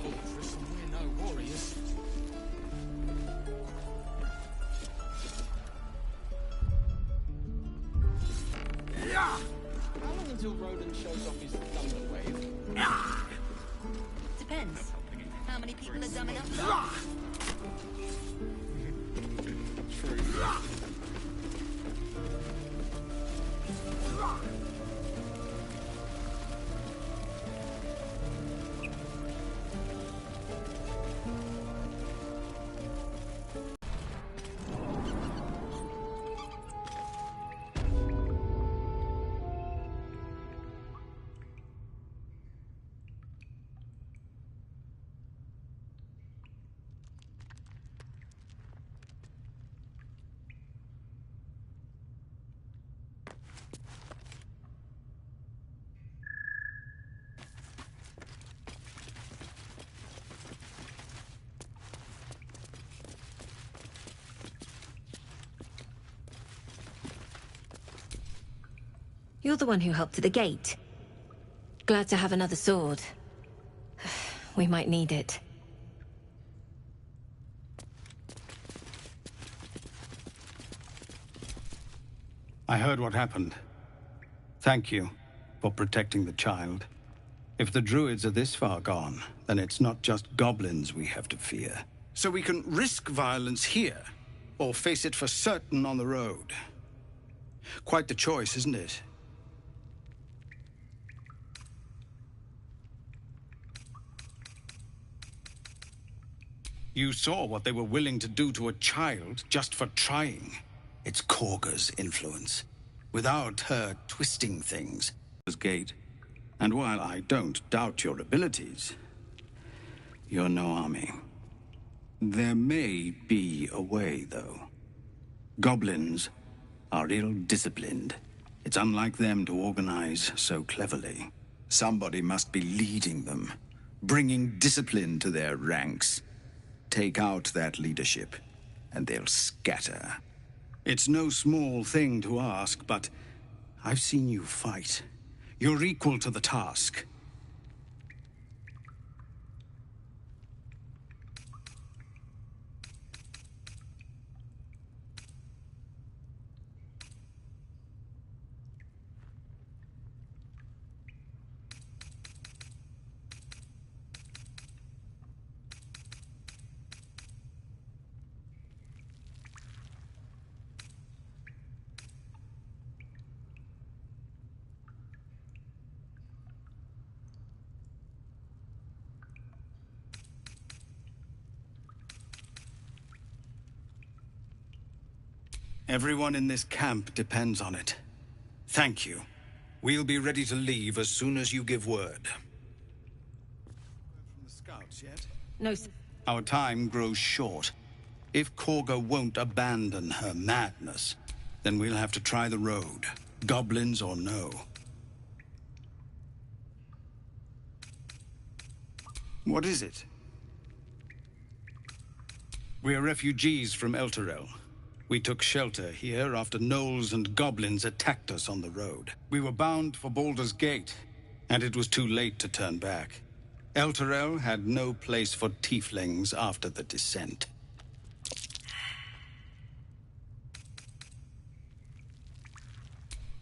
fortress and we're no warriors. How long until Roland shows off his thunder wave? Depends. How many people are dumb enough? True. You're the one who helped at the gate. Glad to have another sword. We might need it. I heard what happened. Thank you for protecting the child. If the druids are this far gone, then it's not just goblins we have to fear. So we can risk violence here, or face it for certain on the road. Quite the choice, isn't it? You saw what they were willing to do to a child just for trying. It's Kagha's influence. Without her twisting things. Gate. And while I don't doubt your abilities, you're no army. There may be a way, though. Goblins are ill-disciplined. It's unlike them to organize so cleverly. Somebody must be leading them, bringing discipline to their ranks. Take out that leadership, and they'll scatter. It's no small thing to ask, but I've seen you fight. You're equal to the task. Everyone in this camp depends on it. Thank you. We'll be ready to leave as soon as you give word. From the scouts yet? No, sir. Our time grows short. If Kagha won't abandon her madness, then we'll have to try the road, goblins or no. What is it? We're refugees from Elturel. We took shelter here after gnolls and goblins attacked us on the road. We were bound for Baldur's Gate, and it was too late to turn back. Elturel had no place for tieflings after the descent.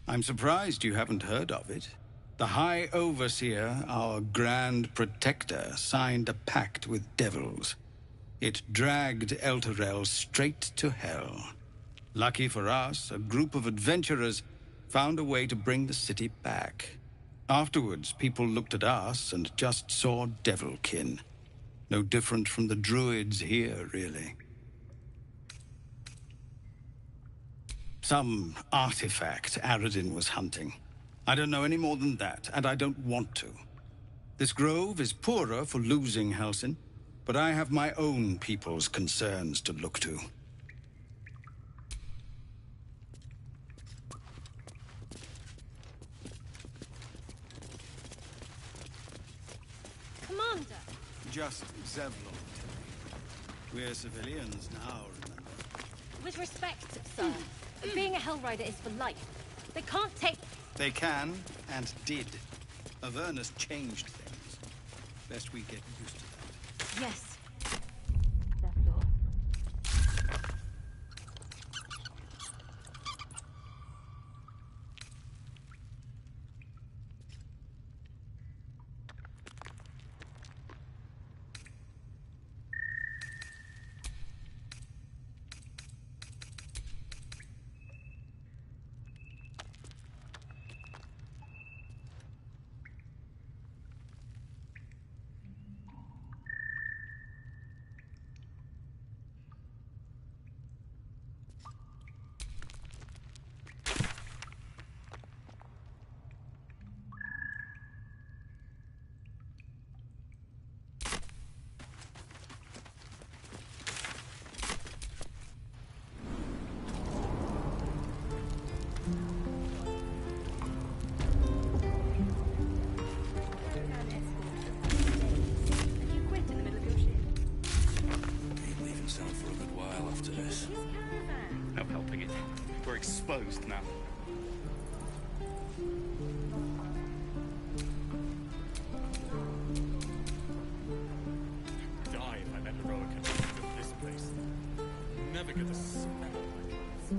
I'm surprised you haven't heard of it. The High Overseer, our Grand Protector, signed a pact with devils. It dragged Elturel straight to hell. Lucky for us, a group of adventurers found a way to bring the city back. Afterwards, people looked at us and just saw devilkin. No different from the druids here, really. Some artifact Aradin was hunting. I don't know any more than that, and I don't want to. This grove is poorer for losing Halsin, but I have my own people's concerns to look to. Commander! Just Zevlon. We're civilians now, remember? With respect, sir, being a Hellrider is for life. They can't take... They can, and did. Avernus changed things. Best we get used to that. Yes. That door. No helping it. We're exposed now. Die if I let Heroica build this place. Never get the smell like this.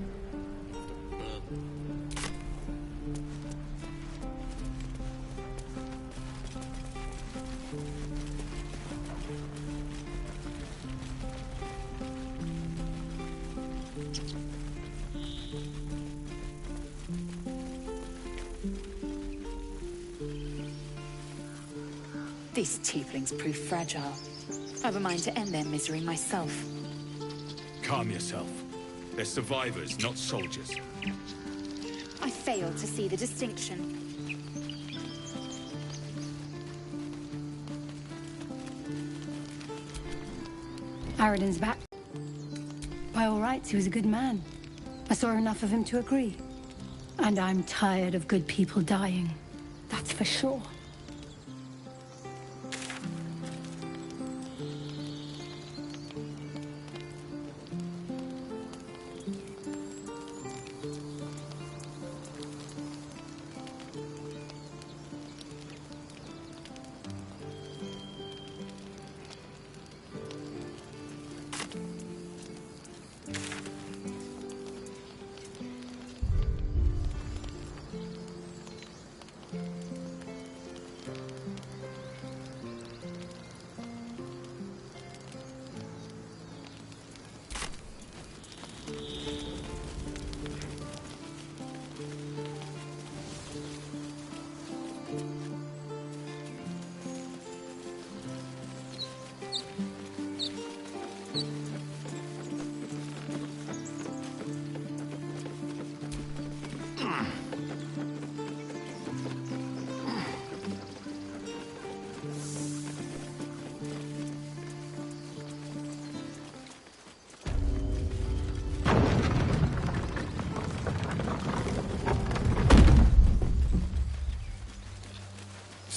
These tieflings prove fragile. I've a mind to end their misery myself. Calm yourself. They're survivors, not soldiers. I fail to see the distinction. Aradin's back. By all rights, he was a good man. I saw enough of him to agree. And I'm tired of good people dying. That's for sure.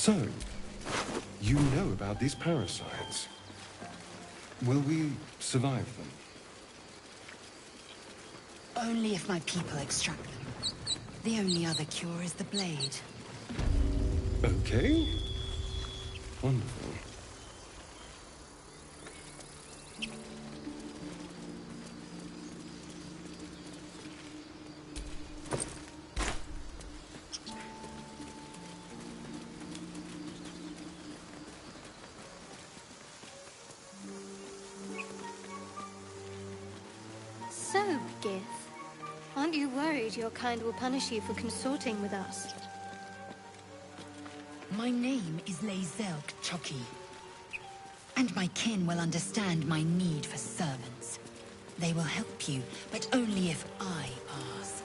So, you know about these parasites. Will we survive them? Only if my people extract them. The only other cure is the blade. Okay. Wonderful. So, Gith, aren't you worried your kind will punish you for consorting with us? My name is Lae'zel K'Choki. And my kin will understand my need for servants. They will help you, but only if I ask.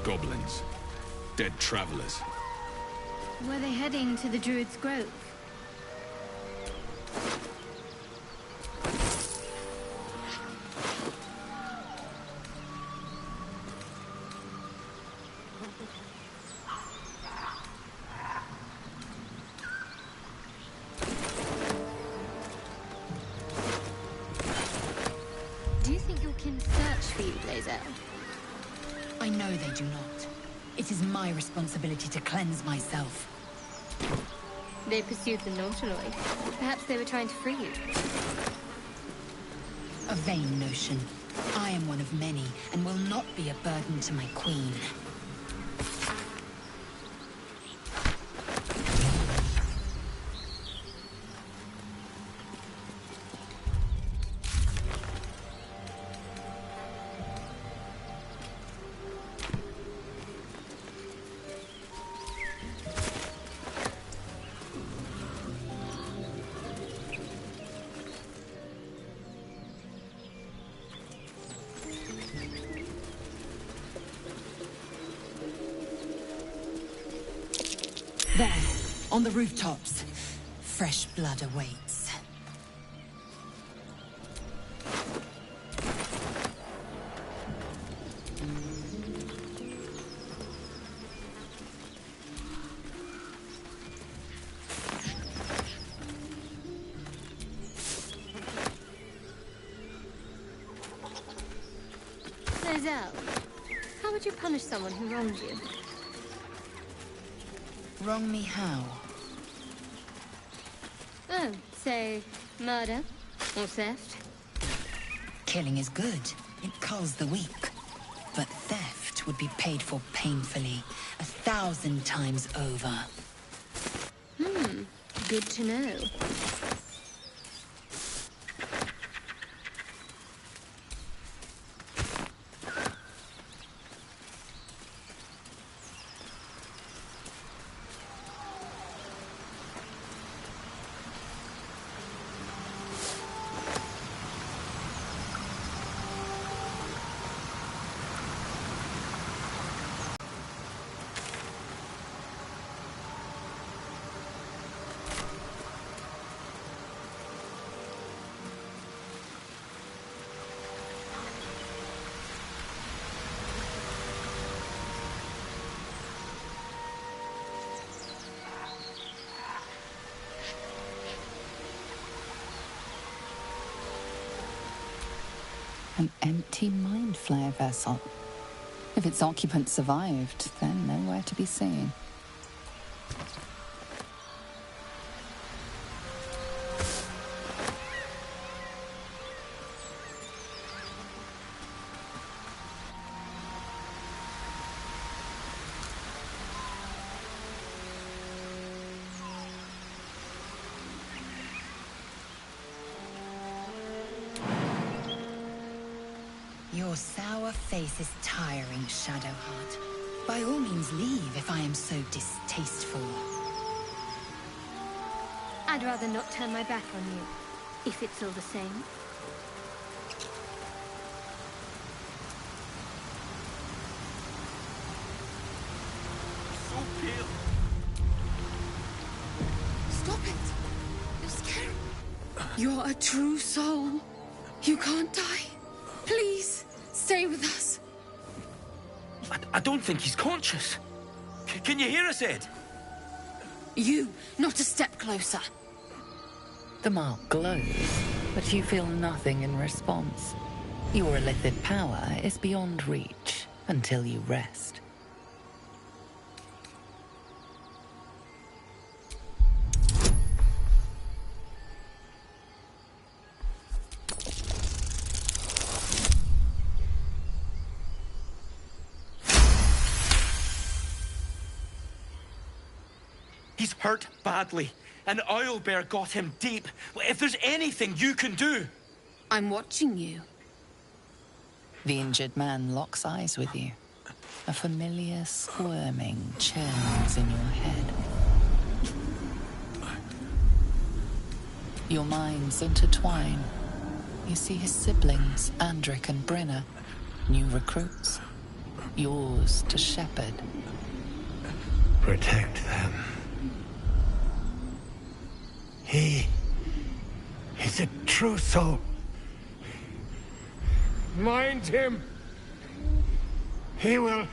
Goblins. Dead travelers. Were they heading to the Druid's Grove? Do you think your kin search for you, Lae'zel? I know they do not. It is my responsibility to cleanse myself. They pursued the Nautiloid. Perhaps they were trying to free you. A vain notion. I am one of many, and will not be a burden to my queen. There, on the rooftops. Fresh blood awaits. Lae'zel, how would you punish someone who wronged you? Wrong me how? Oh, say, murder? Or theft? Killing is good. It culls the weak. But theft would be paid for painfully, 1,000 times over. Good to know. An empty Mind Flayer vessel. If its occupant survived, then nowhere to be seen. Your sour face is tiring, Shadowheart. By all means leave if I am so distasteful. I'd rather not turn my back on you, if it's all the same. So pale. Stop it! You're scary. You're a true soul. You can't die. Please, stay with us. I don't think he's conscious. Can you hear us, Ed? You, not a step closer. The mark glows, but you feel nothing in response. Your illithid power is beyond reach until you rest. He's hurt badly, and Owlbear got him deep. If there's anything you can do... I'm watching you. The injured man locks eyes with you. A familiar squirming churns in your head. Your minds intertwine. You see his siblings, Andric and Brenna, new recruits. yours to shepherd. Protect them. He is a true soul. Mind him. He will...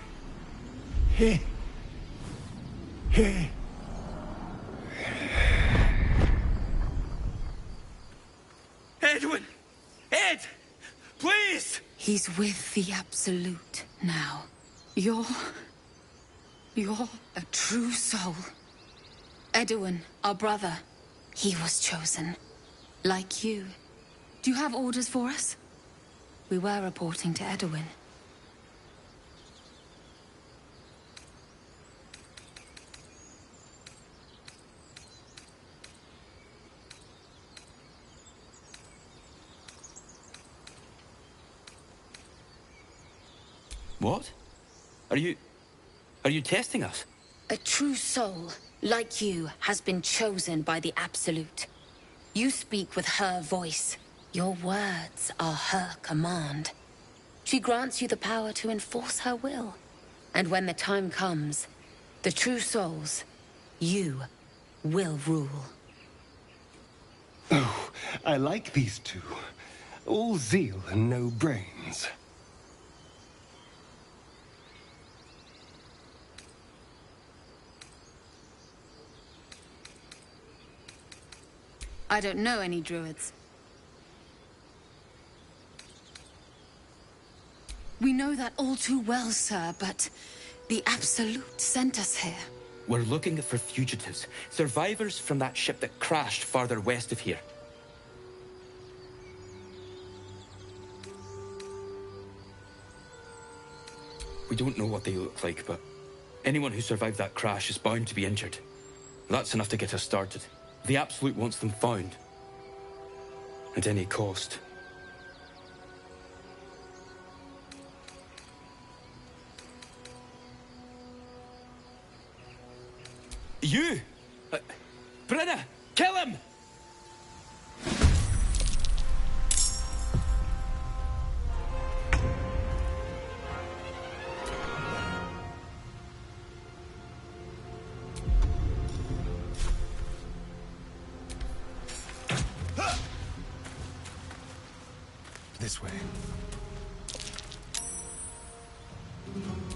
He... Edwin! Ed! Please! He's with the Absolute now. You're a true soul. Edwin, our brother, he was chosen. Like you. Do you have orders for us? We were reporting to Edwin. What? Are you testing us? A true soul, like you, has been chosen by the Absolute. You speak with her voice. Your words are her command. She grants you the power to enforce her will. And when the time comes, the true souls, you, will rule. Oh, I like these two. All zeal and no brains. I don't know any druids. We know that all too well, sir, but the Absolute sent us here. We're looking for fugitives, survivors from that ship that crashed farther west of here. We don't know what they look like, but anyone who survived that crash is bound to be injured. That's enough to get us started. The Absolute wants them found. At any cost. You! Brenna! Kill him! This way.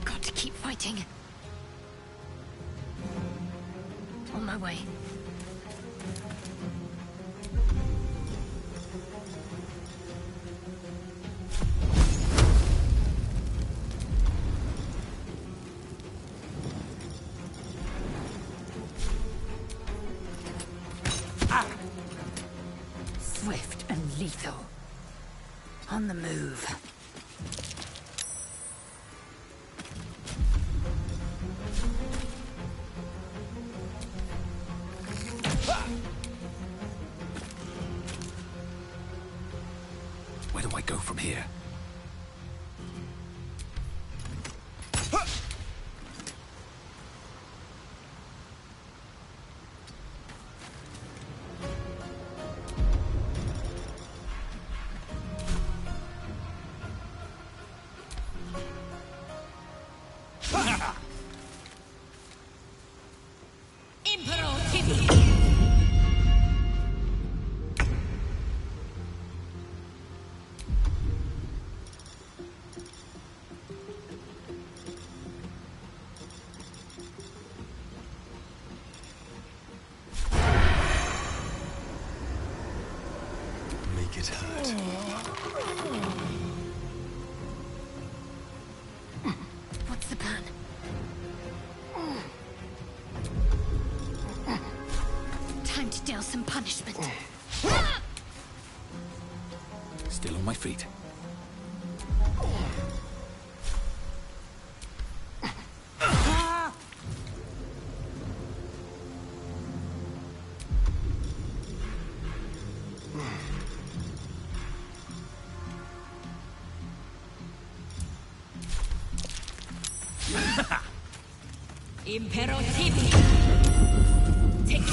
Got to keep fighting. On my way. Swift and lethal. On the move. Where do I go from here? Make it hurt. What's the plan? Time to deal some punishment. Still on my feet. Imperative! Take it.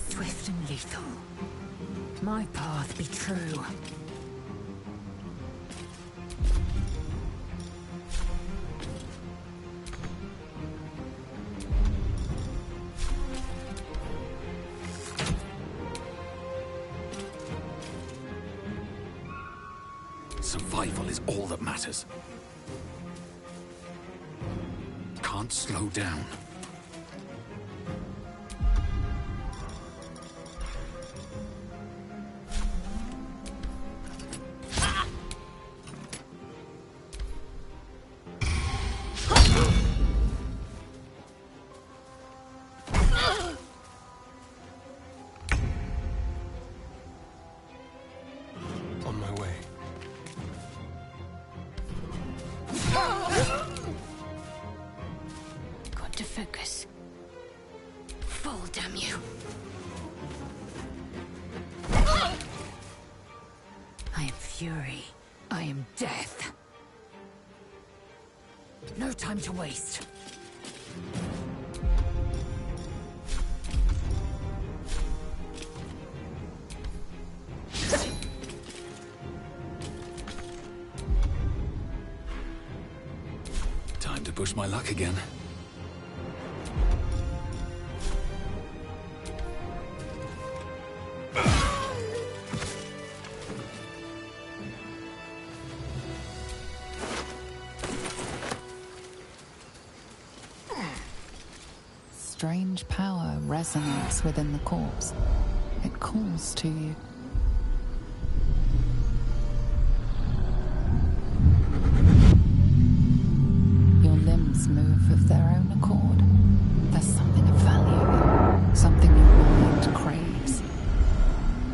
Swift and lethal. my path be true. Survival is all that matters. Can't slow down. On my way. Got to focus. Fall, damn you. I am fury. I am death. No time to waste. Time to push my luck again. Strange power resonates within the corpse. It calls to you. Your limbs move of their own accord. There's something of value, something your mind craves.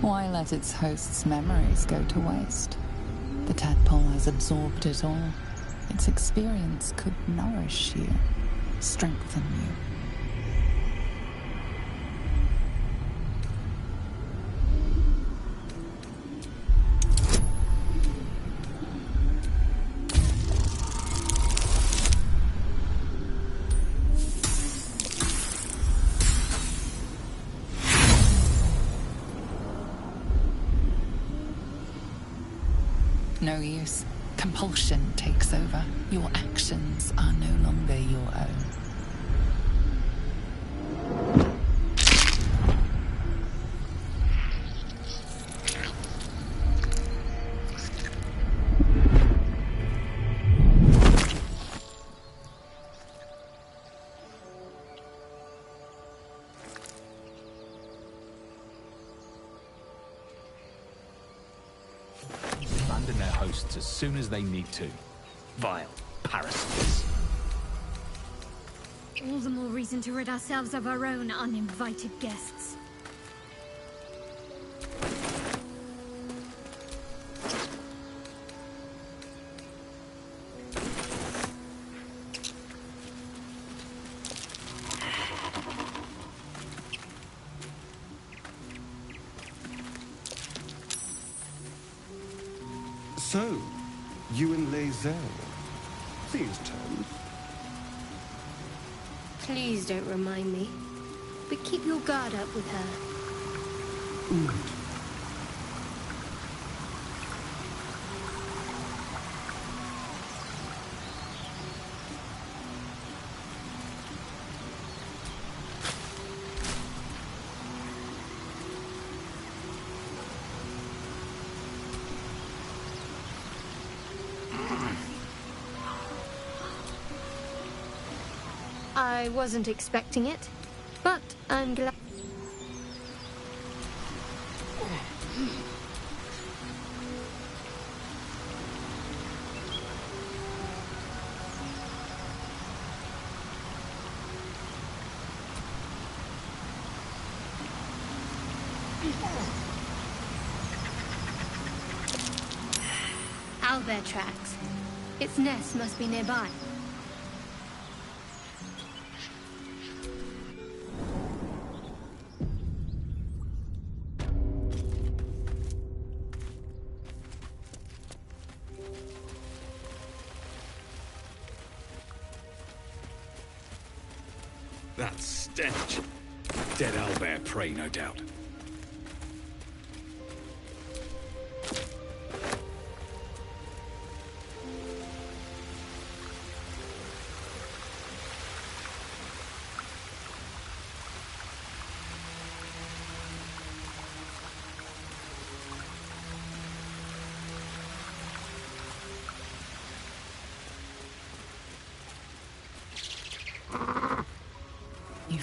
Why let its host's memories go to waste? The tadpole has absorbed it all. Its experience could nourish you, strengthen you. No use. Compulsion takes over. Your actions are no longer your own. Abandon their hosts as soon as they need to. Vile parasites. All the more reason to rid ourselves of our own uninvited guests. So, you and Lae'zel. Please turn. Please don't remind me. But keep your guard up with her. Note. I wasn't expecting it, but I'm glad. Owlbear tracks. Its nest must be nearby. That stench. Dead owlbear prey, no doubt.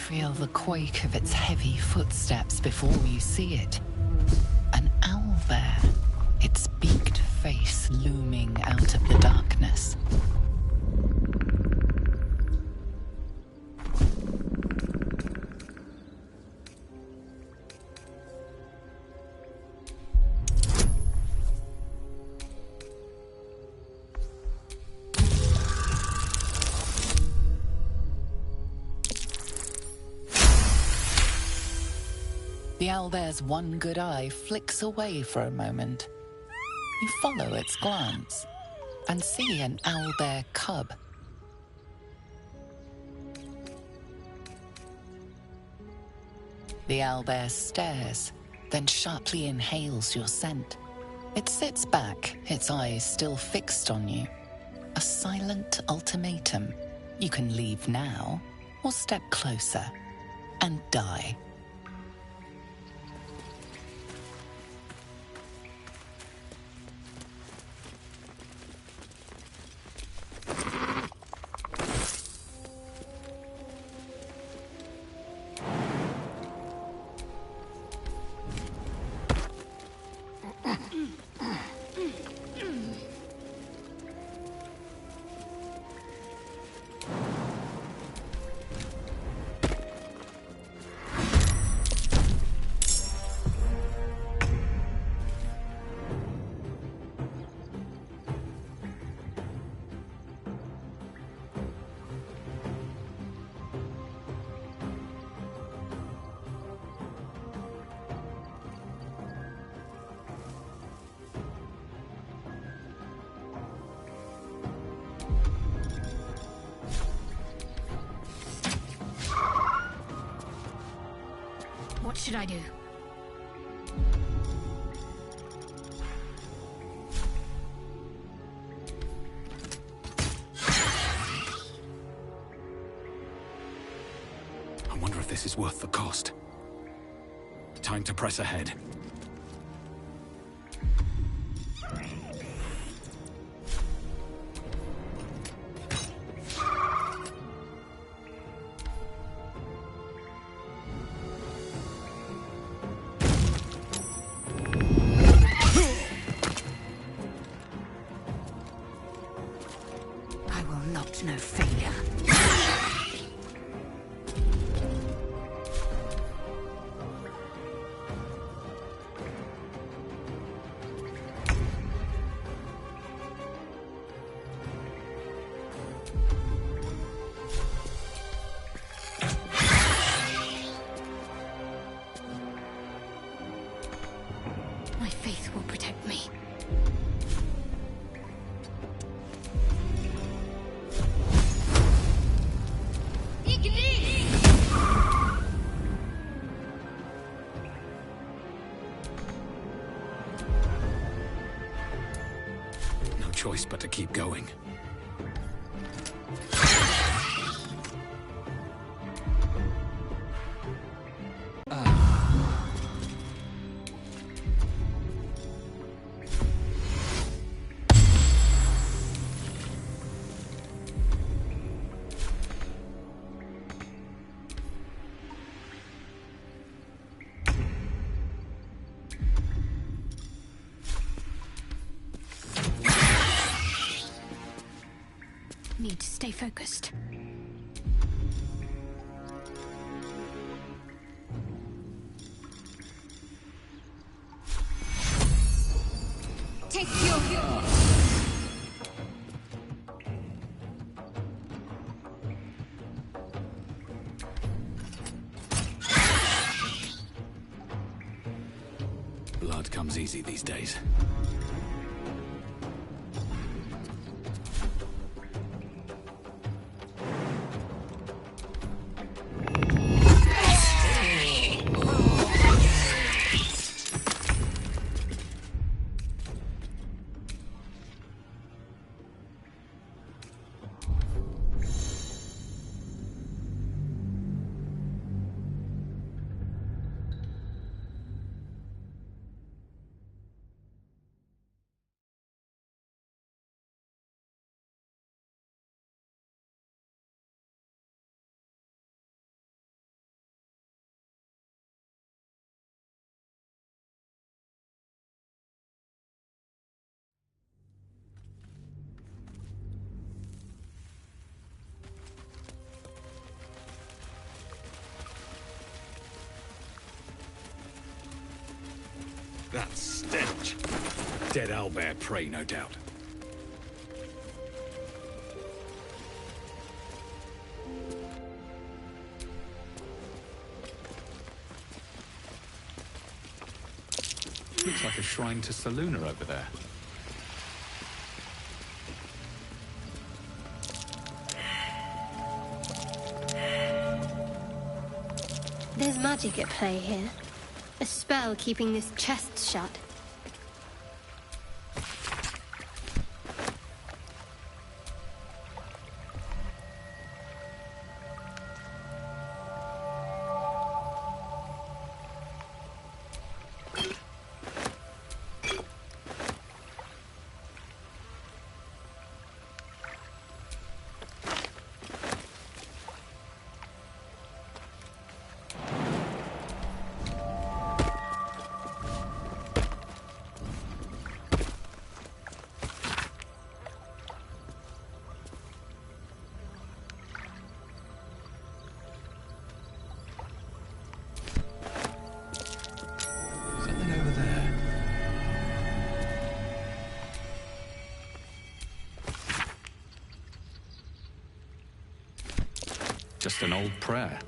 feel the quake of its heavy footsteps before you see it. An owlbear, its beaked face looming out of the darkness. The owlbear's one good eye flicks away for a moment. You follow its glance and see an owlbear cub. The owlbear stares, then sharply inhales your scent. It sits back, its eyes still fixed on you. A silent ultimatum. You can leave now, or step closer and die. What should I do? I wonder if this is worth the cost. Time to press ahead. No failure. My faith will protect me. No choice but to keep going. Need to stay focused. Take your... Blood comes easy these days. That stench. Dead owlbear prey, no doubt. Looks like a shrine to Selûne over there. There's magic at play here. A spell keeping this chest shut. Just an old prayer.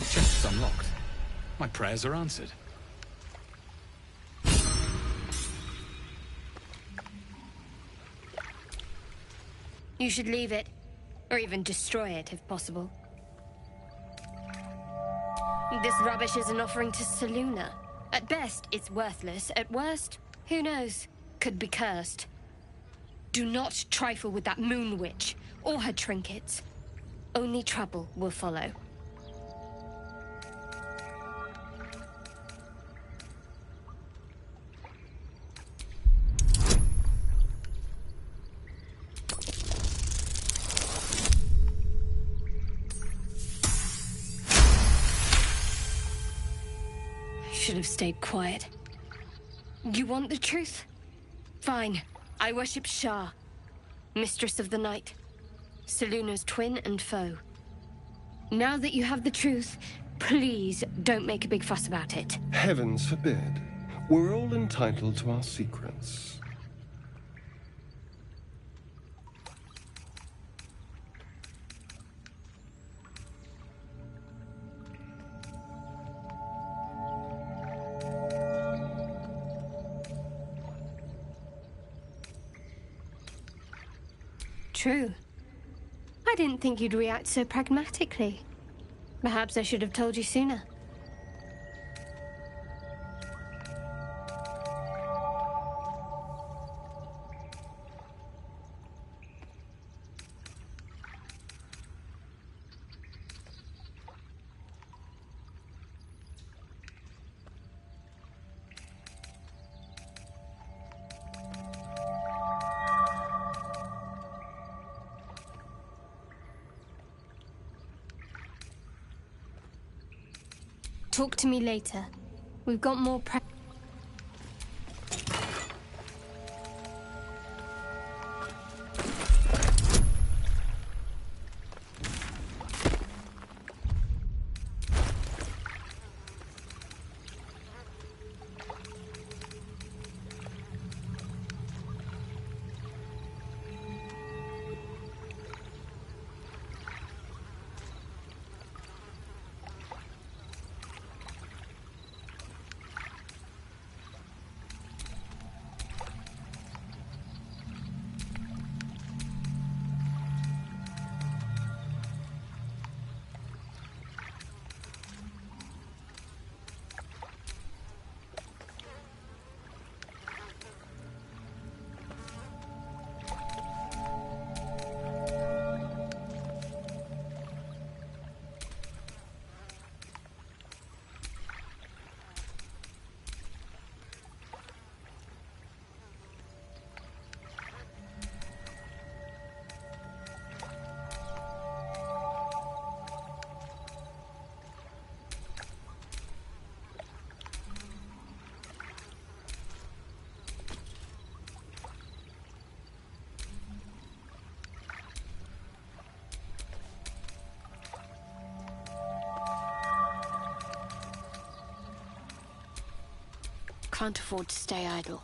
Chest's unlocked. My prayers are answered. You should leave it, or even destroy it if possible. This rubbish is an offering to Selûne. At best, it's worthless. At worst, who knows? Could be cursed. Do not trifle with that moon witch, or her trinkets. Only trouble will follow. Should have stayed quiet. You want the truth? Fine. I worship Shar, Mistress of the Night, Selûne's twin and foe. Now that you have the truth, please don't make a big fuss about it. Heavens forbid. We're all entitled to our secrets. True. I didn't think you'd react so pragmatically. Perhaps I should have told you sooner. Talk to me later. We've got more can't afford to stay idle.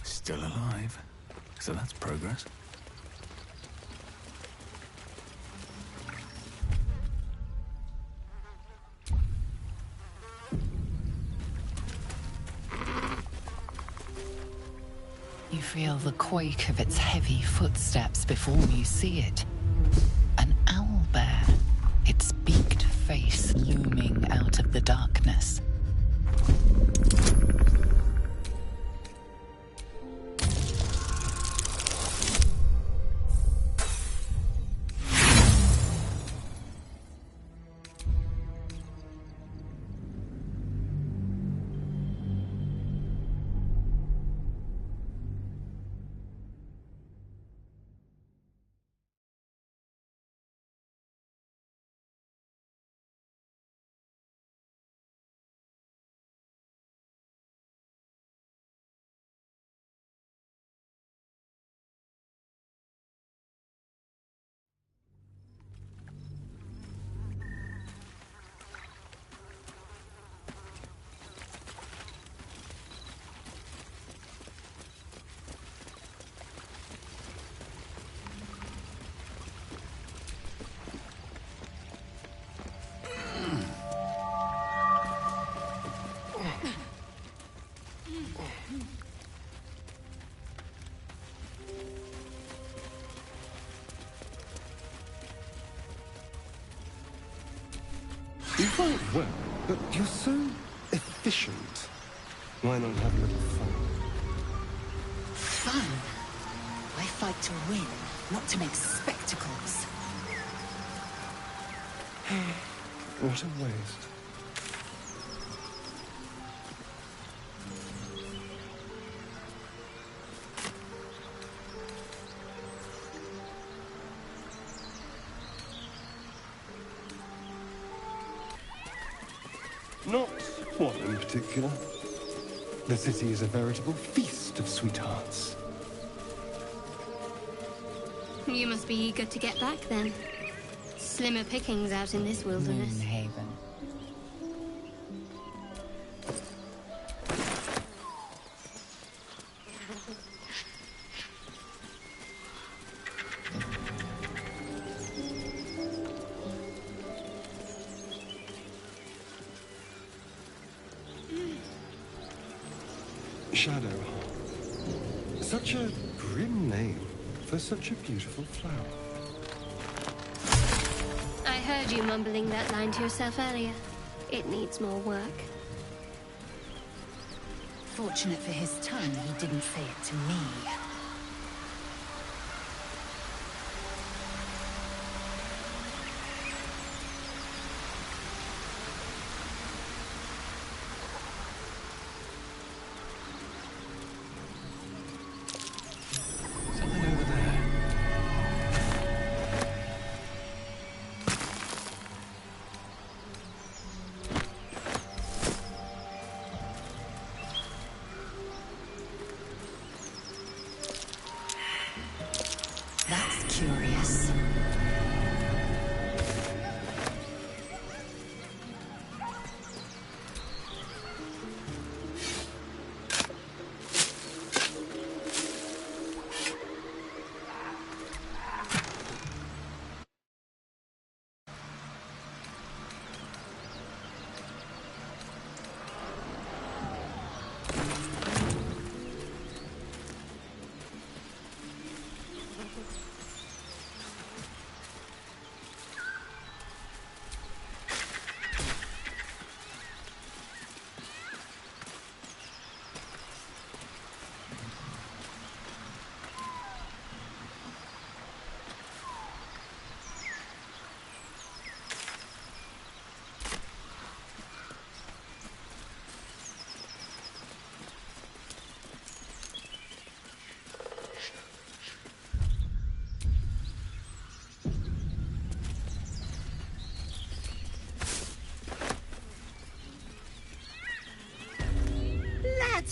Still alive, so that's progress. You feel the quake of its heavy footsteps before you see it. An owlbear, its beaked face looming out of the darkness. You fight well, but you're so efficient. Why not have a little fun? Fun? I fight to win, not to make spectacles. What a waste. Not one in particular. The city is a veritable feast of sweethearts. You must be eager to get back then. Slimmer pickings out in this wilderness. Moonhaven. Shadowheart. Such a grim name for such a beautiful flower. I heard you mumbling that line to yourself earlier. It needs more work. Fortunate for his tongue, he didn't say it to me. Something over there.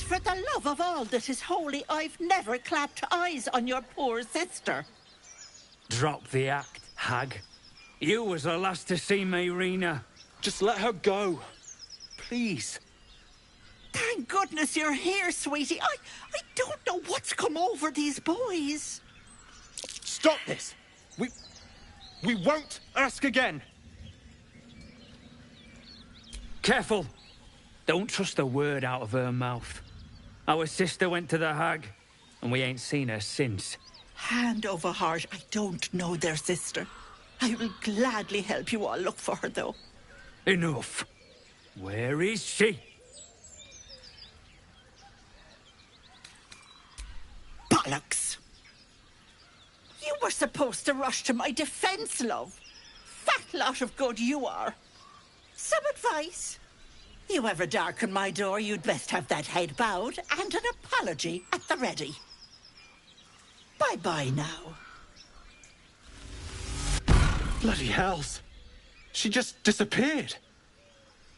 for the love of all that is holy, I've never clapped eyes on your poor sister. Drop the act, hag. You was the last to see Mayrina. Just let her go. Please. Thank goodness you're here, sweetie. I don't know what's come over these boys. Stop this! We won't ask again! Careful! Don't trust a word out of her mouth. Our sister went to the hag, and we ain't seen her since. Hand over heart, I don't know their sister. I will gladly help you all look for her, though. Enough. Where is she? Bollocks! You were supposed to rush to my defense, love. Fat lot of good you are. Some advice? You ever darken my door, you'd best have that head bowed and an apology at the ready. Bye-bye now. Bloody hells. She just disappeared.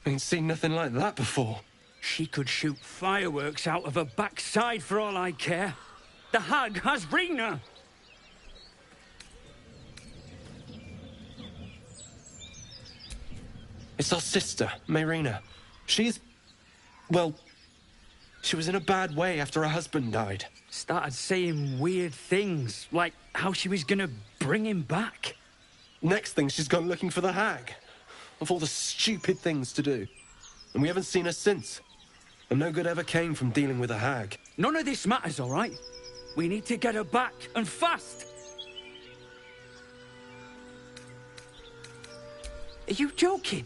Ain't seen nothing like that before. She could shoot fireworks out of her backside for all I care. The hag has Rina. It's our sister, Mayrina. Well, she was in a bad way after her husband died. Started saying weird things, like how she was gonna bring him back. Next thing, she's gone looking for the hag. Of all the stupid things to do. And we haven't seen her since. And no good ever came from dealing with a hag. None of this matters, all right? We need to get her back, and fast! Are you joking?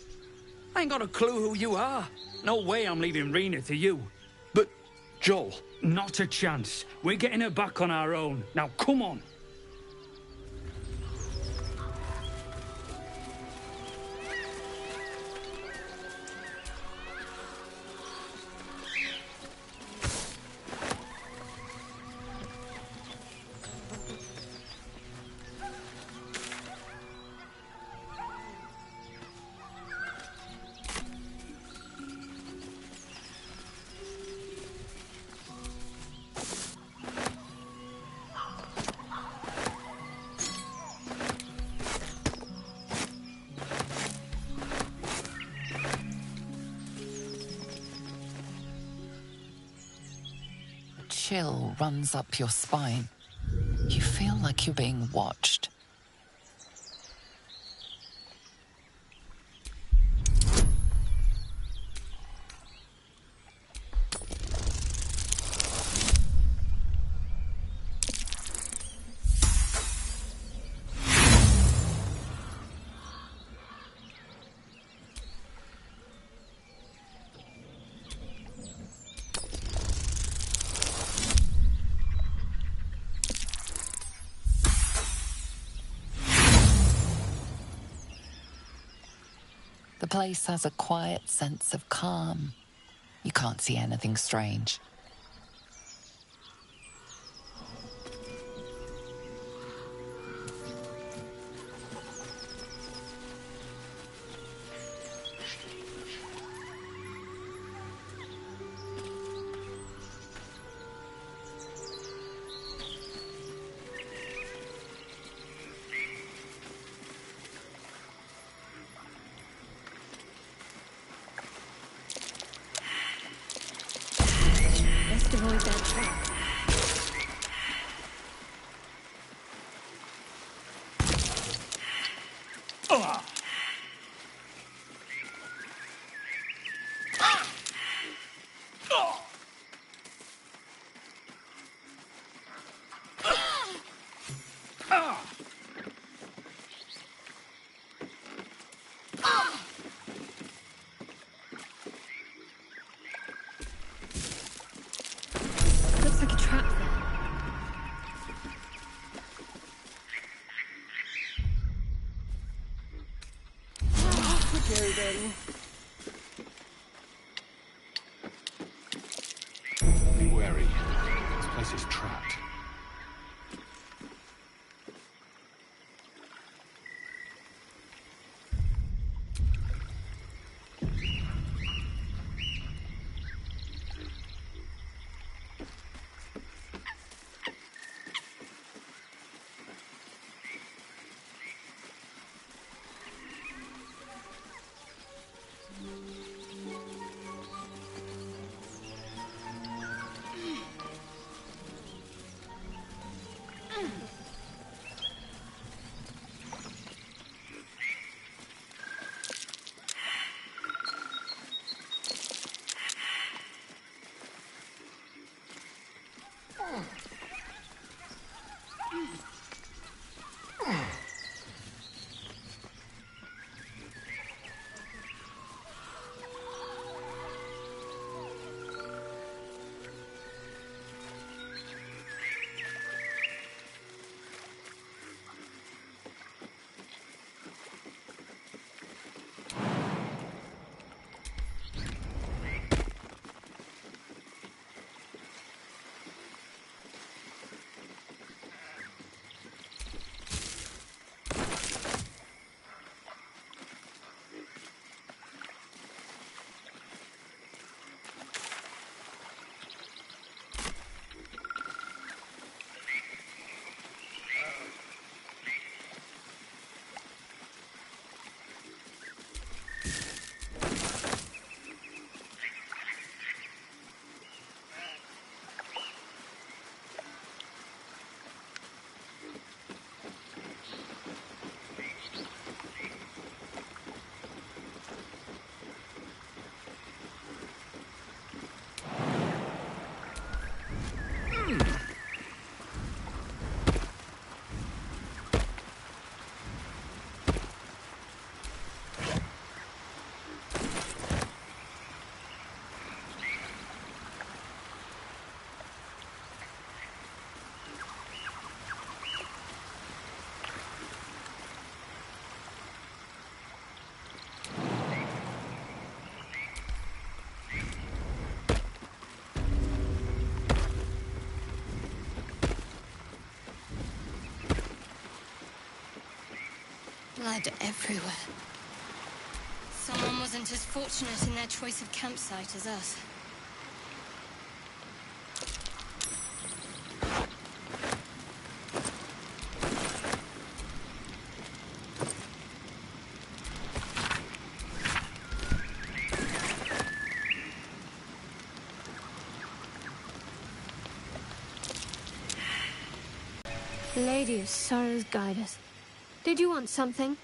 I ain't got a clue who you are. No way I'm leaving Rina to you. But, Joel... Not a chance. We're getting her back on our own. Now, come on. Chill runs up your spine. You feel like you're being watched. The place has a quiet sense of calm. You can't see anything strange. Avoid that trap. Looks like a trap there. Okay, then. Be wary. This place is trapped. Blood everywhere. Someone wasn't as fortunate in their choice of campsite as us. Lady of Sorrows, guide us. Did you want something?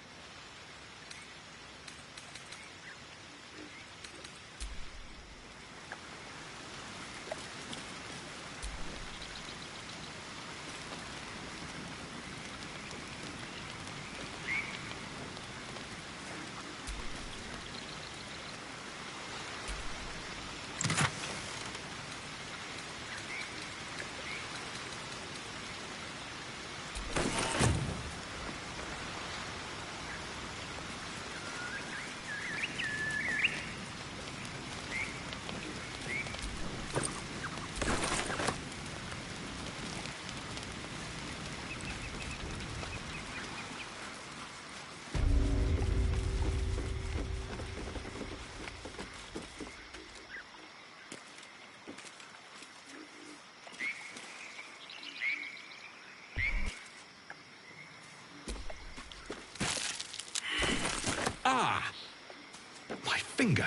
Ah! My finger.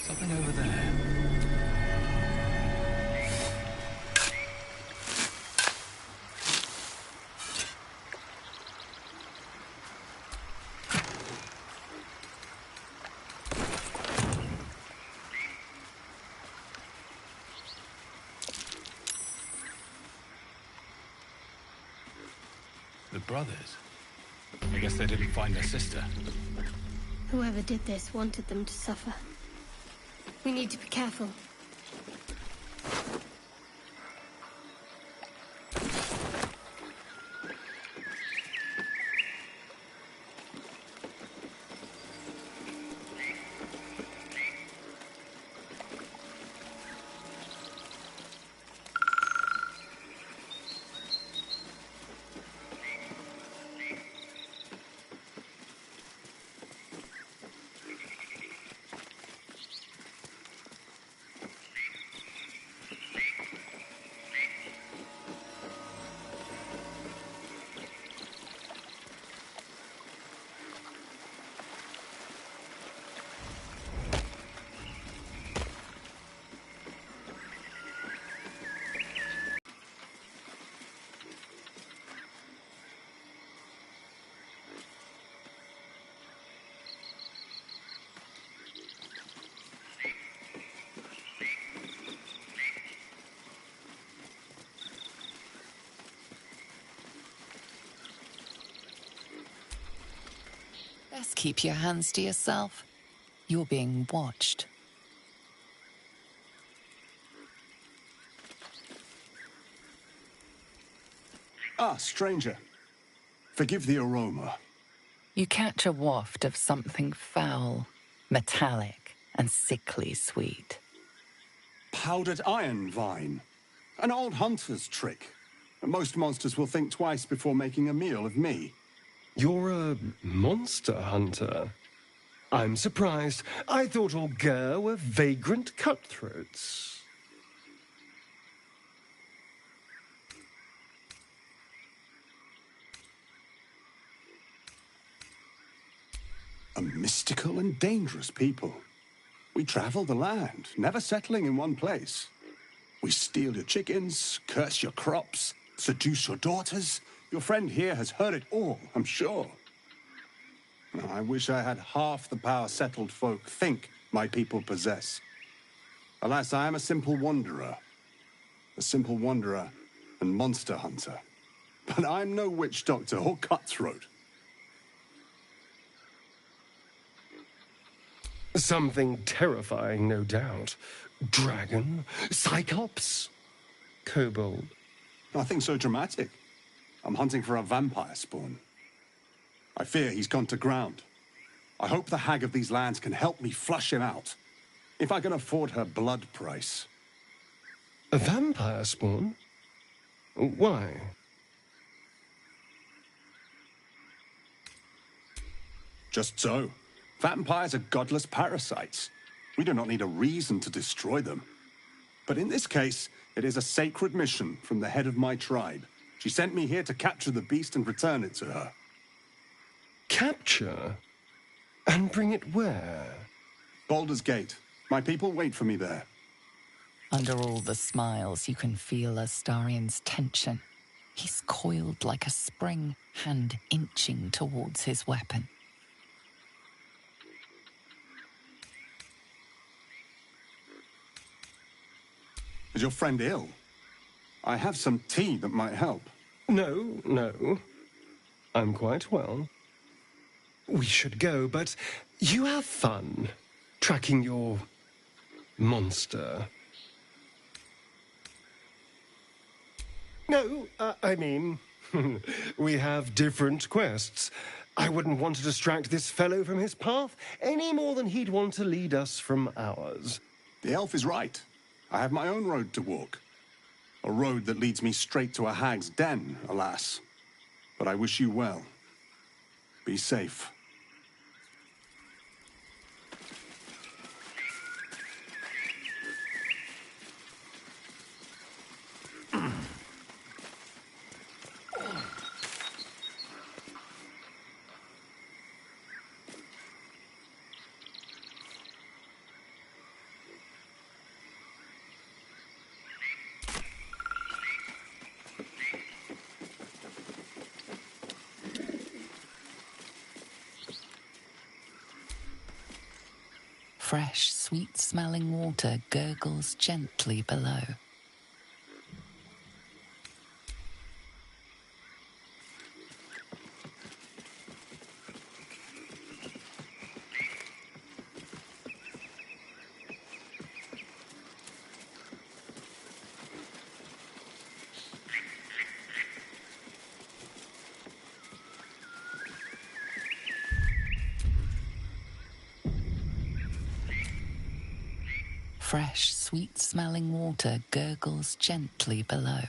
Something over there. The brothers. I guess they didn't find their sister. Whoever did this wanted them to suffer. We need to be careful. Best keep your hands to yourself. You're being watched. Ah, stranger. Forgive the aroma. You catch a waft of something foul, metallic, and sickly sweet. Powdered iron vine. An old hunter's trick. Most monsters will think twice before making a meal of me. You're a monster hunter? I'm surprised. I thought all Ger were vagrant cutthroats. A mystical and dangerous people. We travel the land, never settling in one place. We steal your chickens, curse your crops, seduce your daughters. Your friend here has heard it all, I'm sure. I wish I had half the power settled folk think my people possess. Alas, I am a simple wanderer. a simple wanderer and monster hunter. But I'm no witch doctor or cutthroat. Something terrifying, no doubt. Dragon? Cyclops? Kobold? Nothing so dramatic. I'm hunting for a vampire spawn. I fear he's gone to ground. I hope the hag of these lands can help me flush him out. If I can afford her blood price. A vampire spawn? Why? Just so. Vampires are godless parasites. We do not need a reason to destroy them. But in this case, it is a sacred mission from the head of my tribe. She sent me here to capture the beast and return it to her. Capture? And bring it where? Baldur's Gate. My people wait for me there. Under all the smiles, you can feel Astarion's tension. He's coiled like a spring, hand inching towards his weapon. Is your friend ill? I have some tea that might help. No. I'm quite well. We should go, but you have fun tracking your monster. No, I mean, we have different quests. I wouldn't want to distract this fellow from his path any more than he'd want to lead us from ours. The elf is right. I have my own road to walk. A road that leads me straight to a hag's den, alas. But I wish you well. Be safe. Fresh, sweet-smelling water gurgles gently below. Fresh, sweet-smelling water gurgles gently below.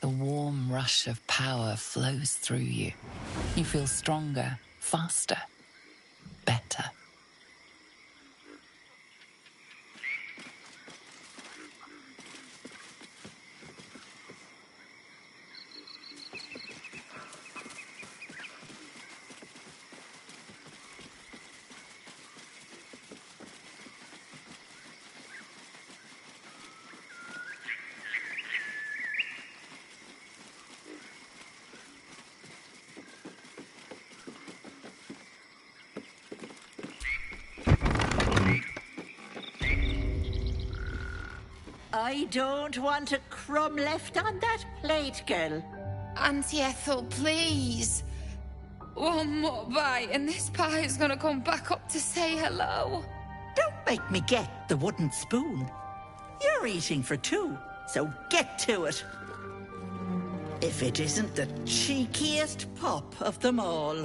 The warm rush of power flows through you. You feel stronger, faster, better. I don't want a crumb left on that plate, girl. Auntie Ethel, please. One more bite and this pie is gonna come back up to say hello. Don't make me get the wooden spoon. You're eating for two, so get to it. If it isn't the cheekiest pup of them all.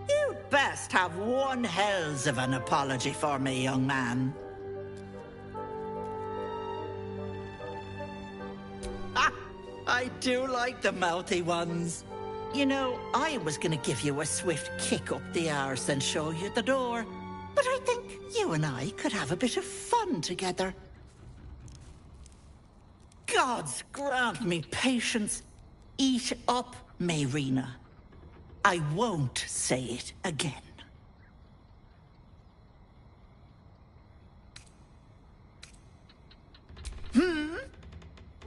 You'd best have one hells of an apology for me, young man. I do like the mouthy ones. You know, I was gonna give you a swift kick up the arse and show you the door. But I think you and I could have a bit of fun together. Gods grant me patience. Eat up, Mayrina. I won't say it again.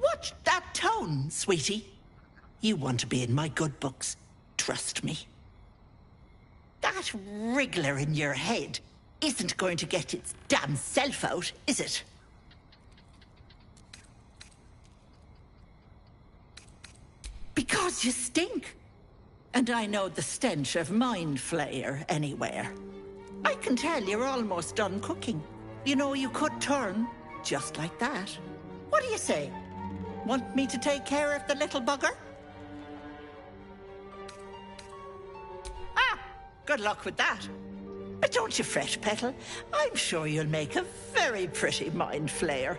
Watch that tone, sweetie. You want to be in my good books. Trust me. That wriggler in your head. isn't going to get its damn self out, is it? Because you stink. And I know the stench of Mind Flayer anywhere. I can tell you're almost done cooking. You know, you could turn just like that. What do you say? Want me to take care of the little bugger? Ah, good luck with that. But don't you fret, Petal. I'm sure you'll make a very pretty Mind Flayer.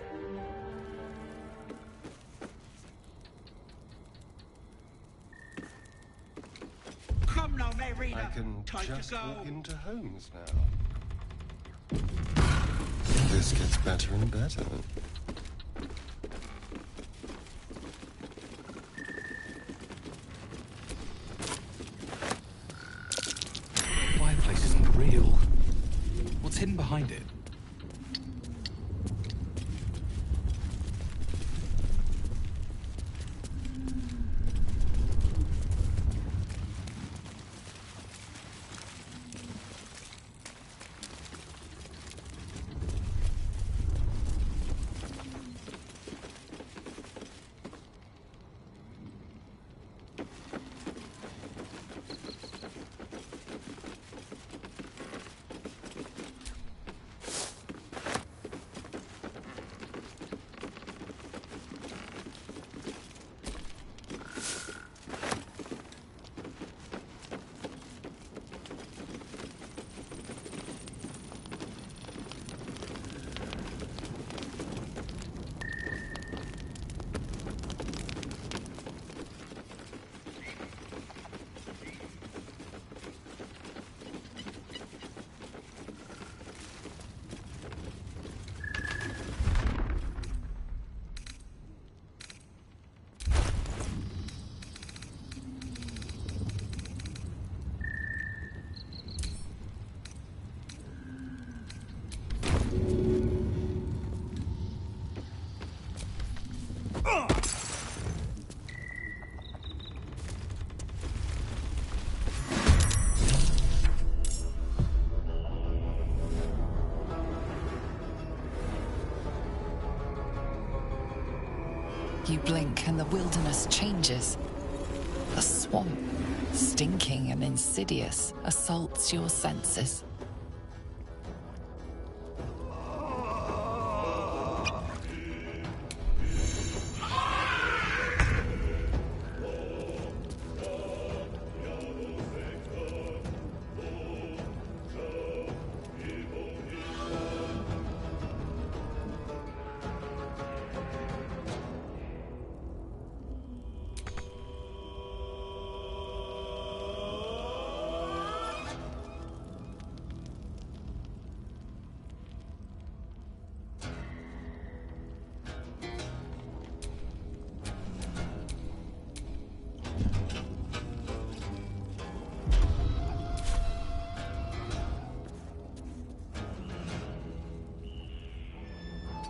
Come now, Mayrina. I can Time just to go. walk into homes now. This gets better and better. The fireplace isn't real. What's hidden behind it? You blink and the wilderness changes. A swamp, stinking and insidious, assaults your senses.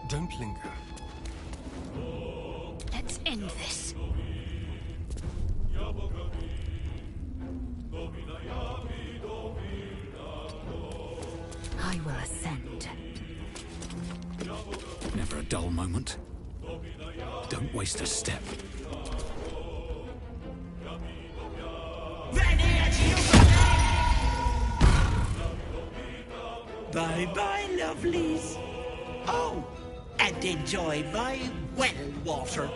Don't linger. Let's end this. I will ascend. Never a dull moment. Don't waste a step. Bye-bye, lovelies. Oh, and enjoy my well water.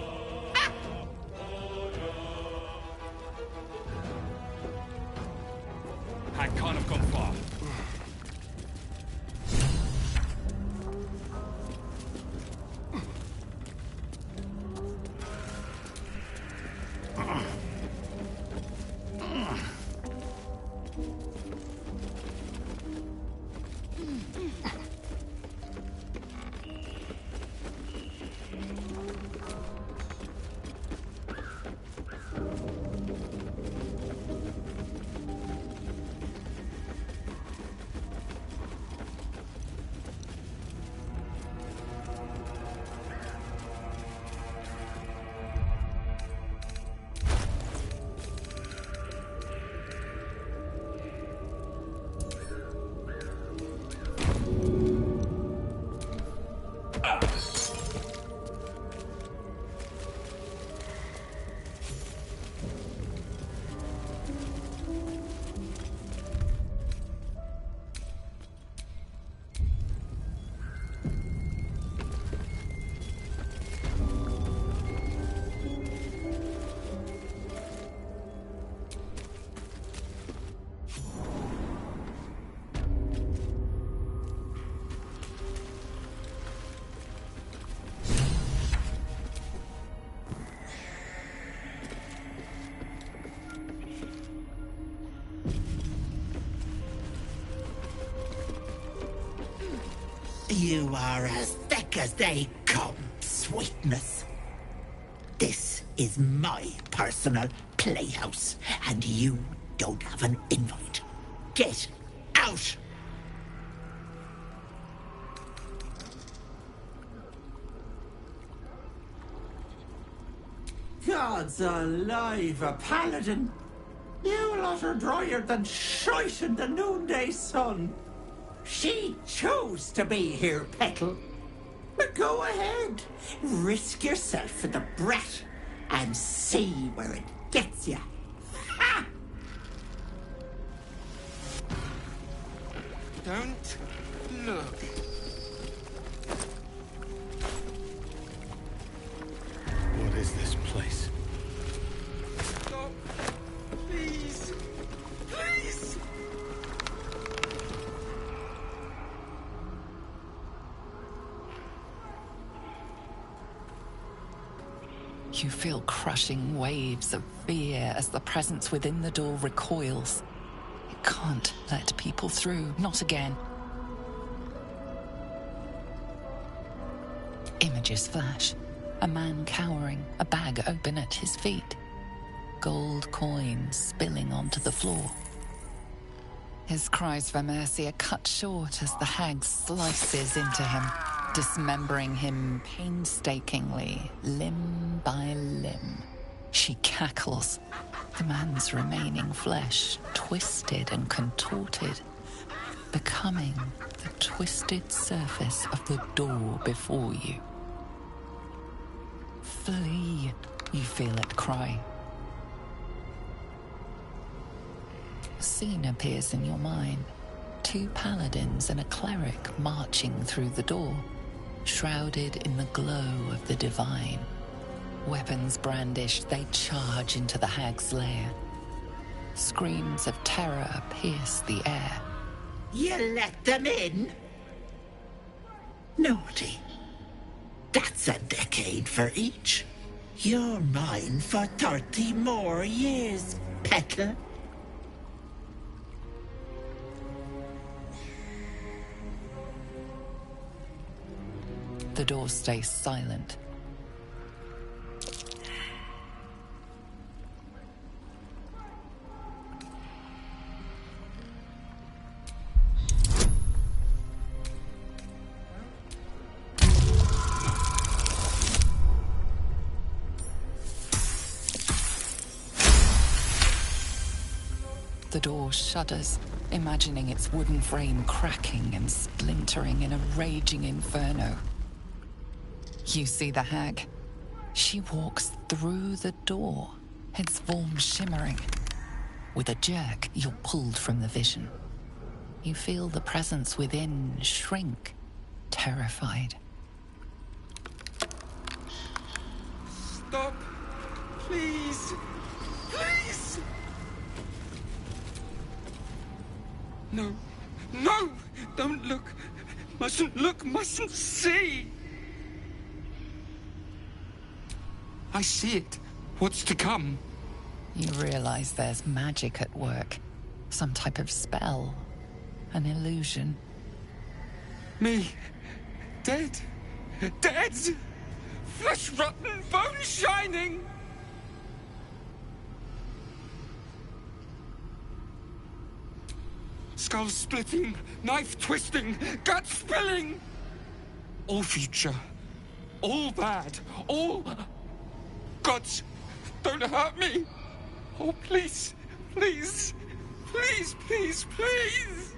I can't have gone far. You are as thick as they come, sweetness. This is my personal playhouse, and you don't have an invite. Get out! God's alive, a paladin! You lot are drier than shite in the noonday sun. She chose to be here, Petal. But go ahead, risk yourself for the brat, and see where it gets you. Ha! Don't look. What is this place? Stop. Please. Please. You feel crushing waves of fear as the presence within the door recoils. It can't let people through, not again. Images flash. A man cowering, a bag open at his feet. Gold coins spilling onto the floor. His cries for mercy are cut short as the hag slices into him, dismembering him painstakingly, limb by limb. She cackles, the man's remaining flesh twisted and contorted, becoming the twisted surface of the door before you. Flee, you feel it cry. A scene appears in your mind. 2 paladins and a cleric marching through the door, shrouded in the glow of the divine. Weapons brandished, they charge into the hag's lair. Screams of terror pierce the air. You let them in? Naughty. That's a decade for each. You're mine for 30 more years, Petal. The door stays silent. The door shudders, imagining its wooden frame cracking and splintering in a raging inferno. You see the hag. She walks through the door, its form shimmering. With a jerk, you're pulled from the vision. You feel the presence within shrink, terrified. Stop. Please. Please. No. No! Don't look. Mustn't look, mustn't see. I see it. What's to come? You realize there's magic at work. Some type of spell. An illusion. Me. Dead. Dead! Flesh rotten, bone shining! Skull splitting, knife twisting, gut spilling! All future. All bad. All... Gods, don't hurt me! Oh, please, please, please, please, please!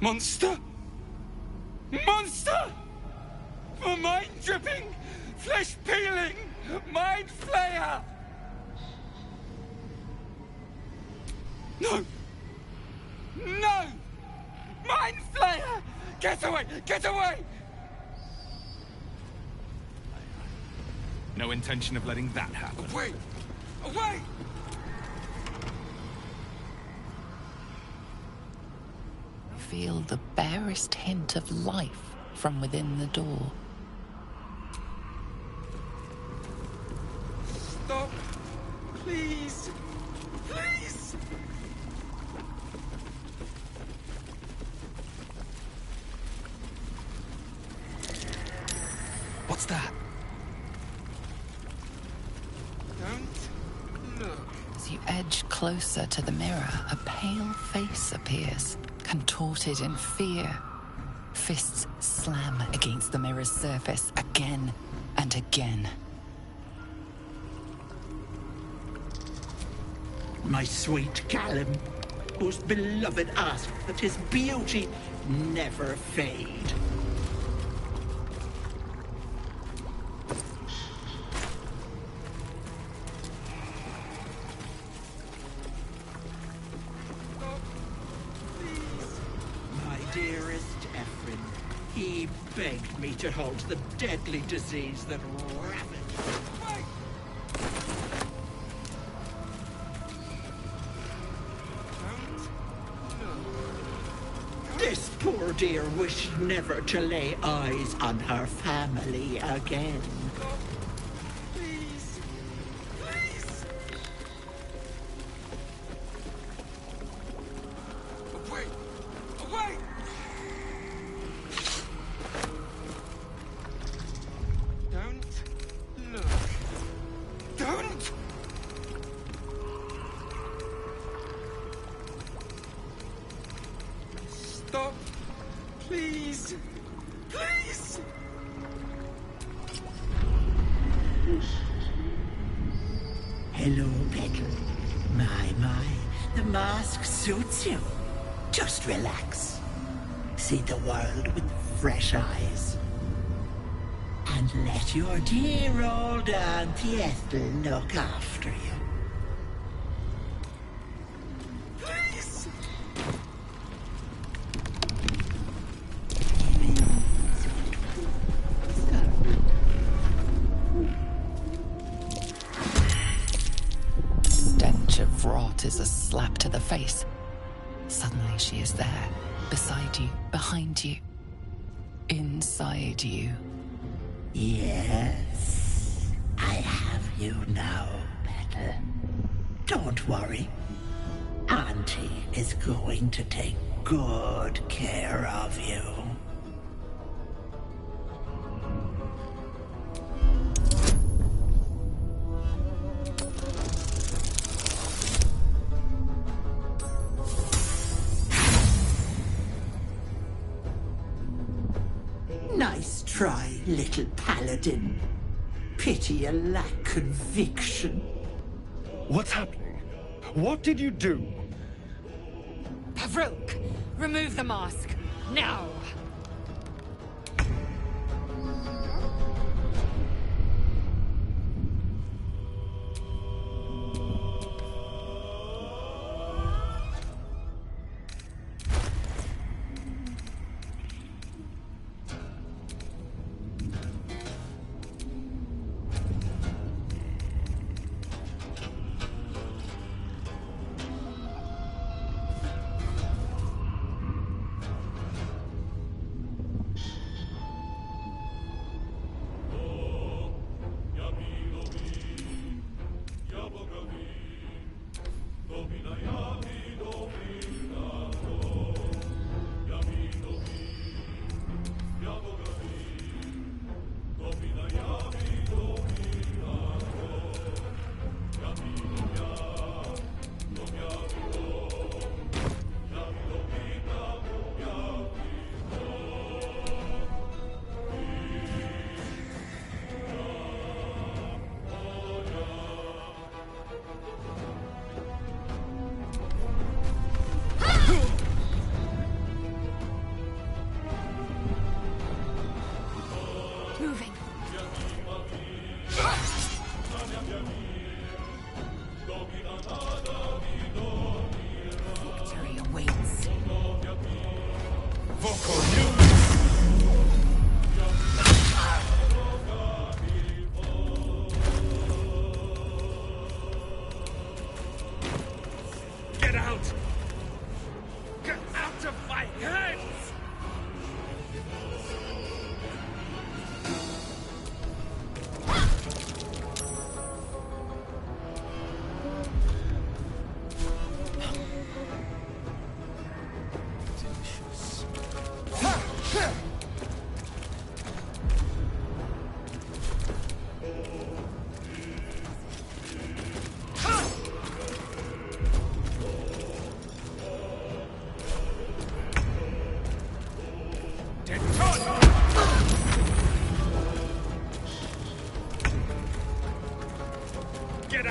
Monster! Monster! For mind dripping, flesh peeling, mind flayer! No! No! Mind flayer! Get away! Get away! No intention of letting that happen. Away! Away! Feel the barest hint of life from within the door. Stop! Please! Please! What's that? Don't look. As you edge closer to the mirror, a pale face appears, contorted in fear. Fists slam against the mirror's surface again and again. My sweet Callum, whose beloved asked that his beauty never fade. My dearest Ephraim, he begged me to halt the deadly disease that ravaged. This poor dear wished never to lay eyes on her family again. Please. Please. Away. Away. Don't look. Don't. Stop. Please. Please. Hello, Petal. My, the mask suits you. Just relax. See the world with fresh eyes. And let your dear old Auntie Ethel look after you. Please. Stench of rot is a slap to the face. Suddenly she is there, beside you, behind you, inside you. Yes, I have you now, Petal. Don't worry. Auntie is going to take good care of you. Nice try, little paladin. Pity you lack conviction. What's happening? What did you do? Pavrok, remove the mask. Now! Moving. Victory awaits. Get out! Get out of my hands!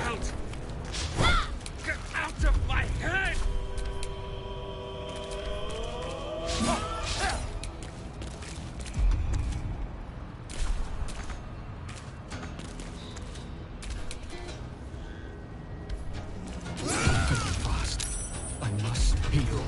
out! Get out of my head! Fast. I must heal.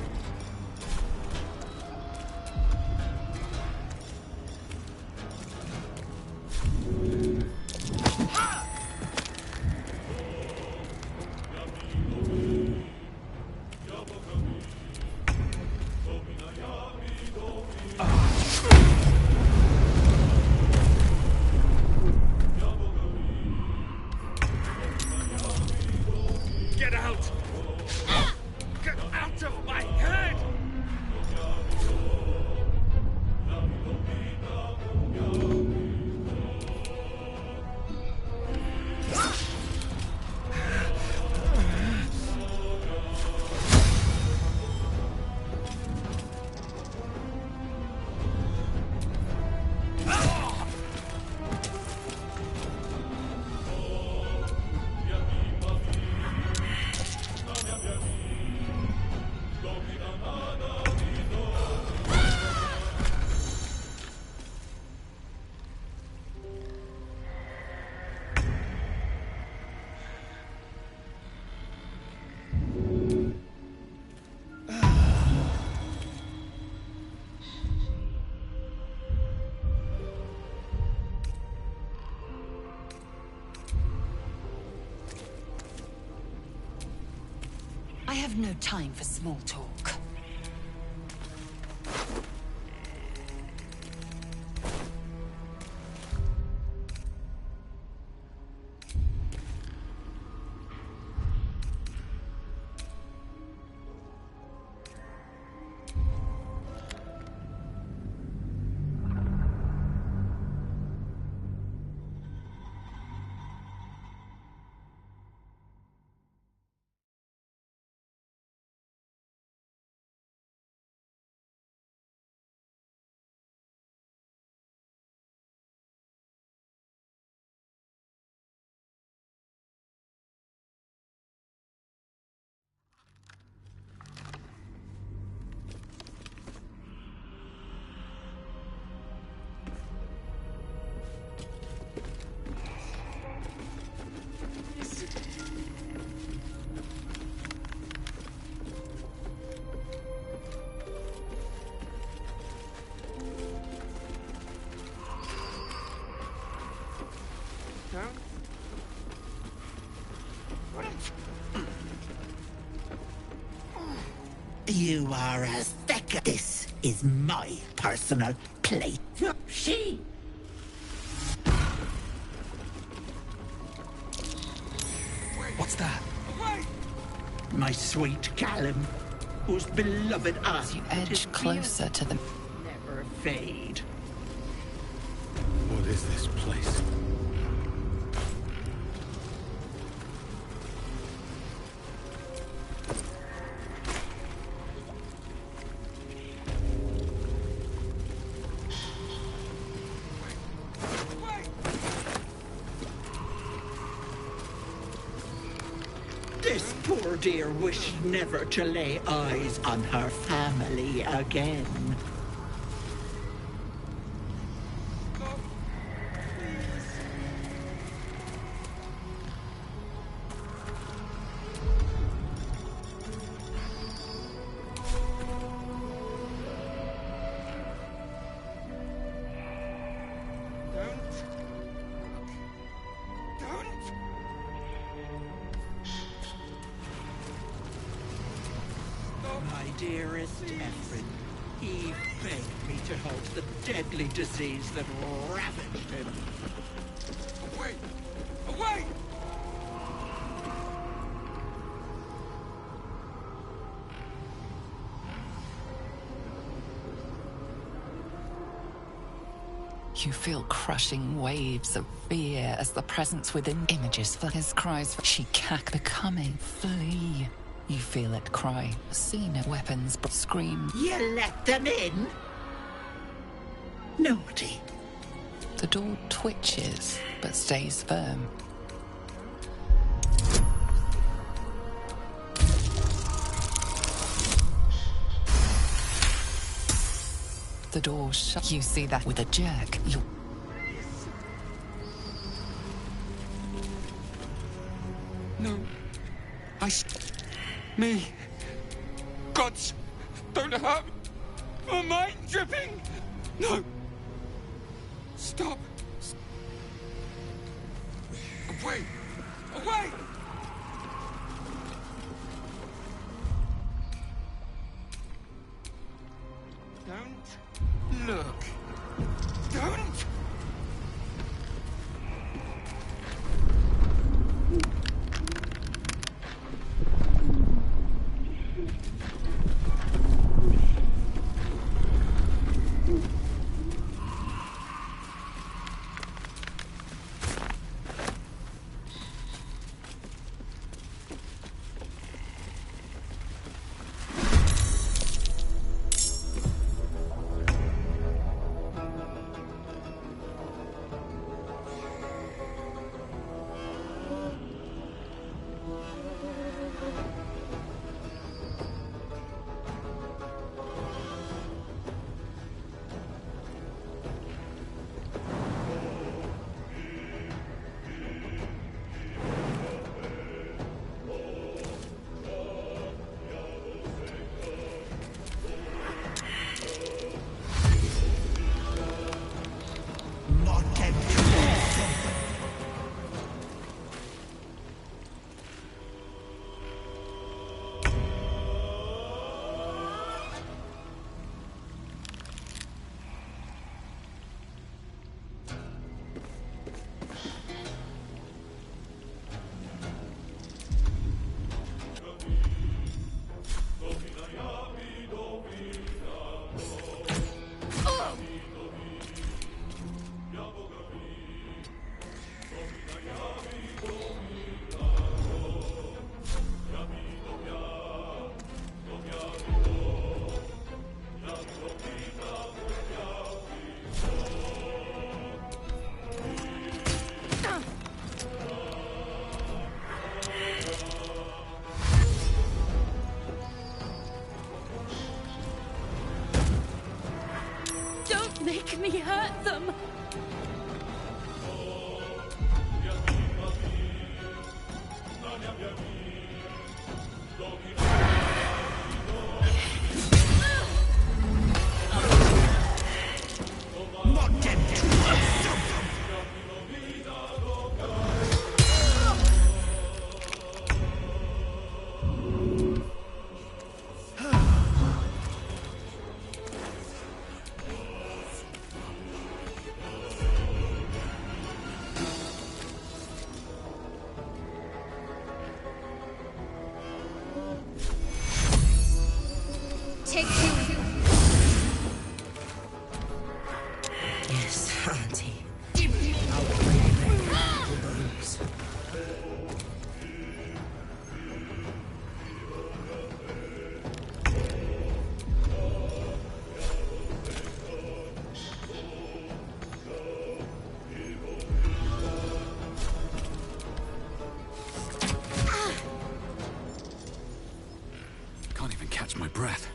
Get out! Get out of my head! I have no time for small talk. You are as thick. This is my personal plate. She. What's that? My sweet Callum, whose beloved art You edge closer to them. never fade. What is this place? This poor dear wished never to lay eyes on her family again. My dearest Ephraim, he begged me to halt the deadly disease that ravaged him. Away! Away! You feel crushing waves of fear as the presence within images for his cries for she cack becoming. Flee. You feel it cry. Seen of weapons but scream. You let them in? Naughty. The door twitches but stays firm. The door shut. You see that with a jerk. You. No. Me. Gods, don't hurt me. My mind dripping. No. Stop. Away. Away. Don't look. Don't. Make me hurt them! Yes, Auntie. Can't even catch my breath.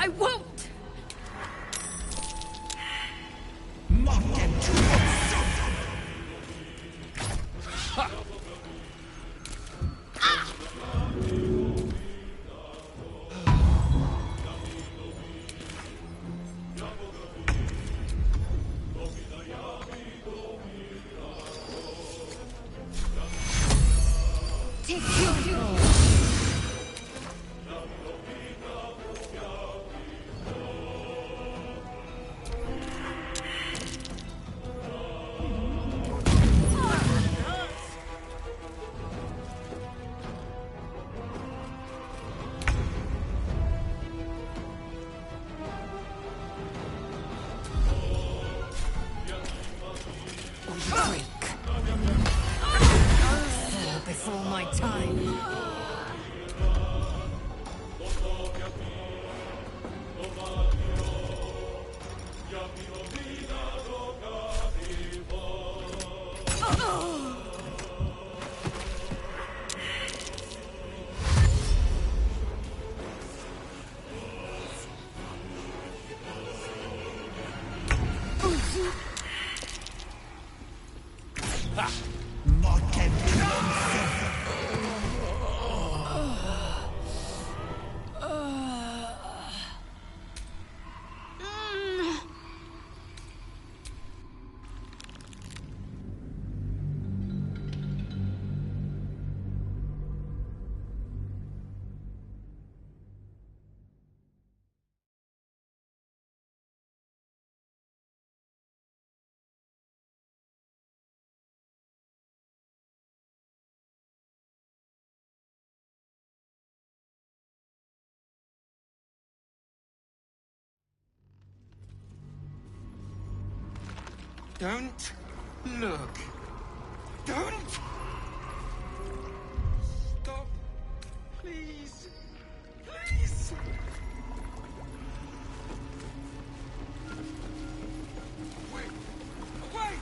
I won't! Don't look. Don't! Stop. Please. Please. Wait. Wait!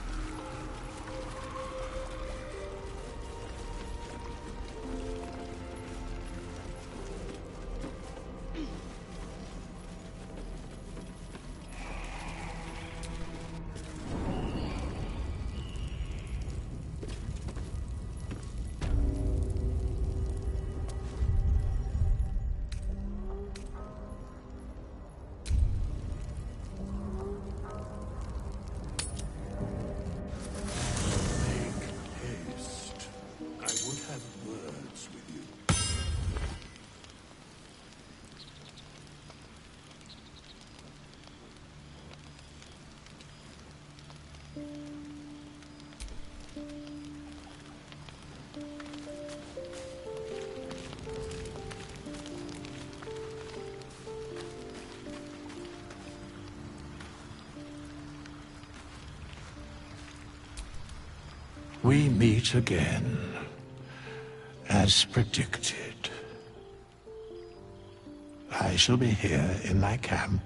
We meet again, as predicted. I shall be here in thy camp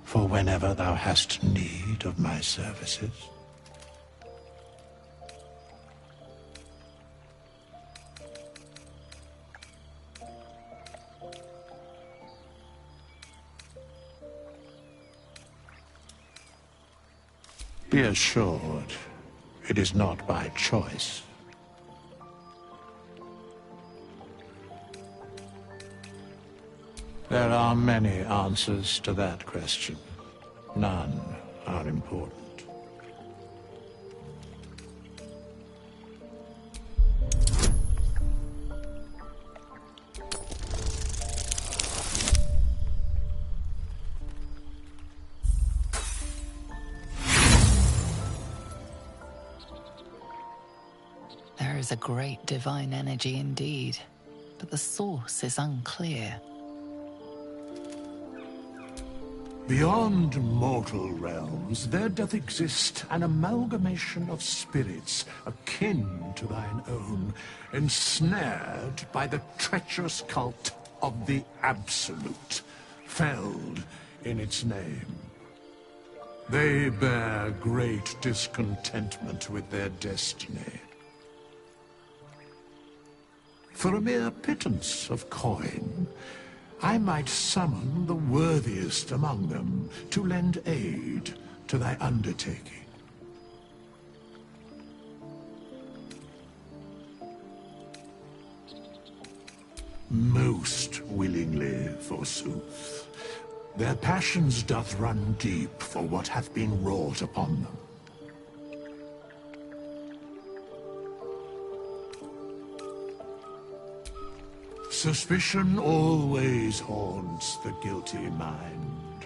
for whenever thou hast need of my services. Be assured, it is not by choice. There are many answers to that question. None are important. There is a great divine energy indeed, but the source is unclear. Beyond mortal realms, there doth exist an amalgamation of spirits akin to thine own, ensnared by the treacherous cult of the Absolute, felled in its name. They bear great discontentment with their destiny. For a mere pittance of coin, I might summon the worthiest among them to lend aid to thy undertaking. Most willingly, forsooth. Their passions doth run deep for what hath been wrought upon them. Suspicion always haunts the guilty mind.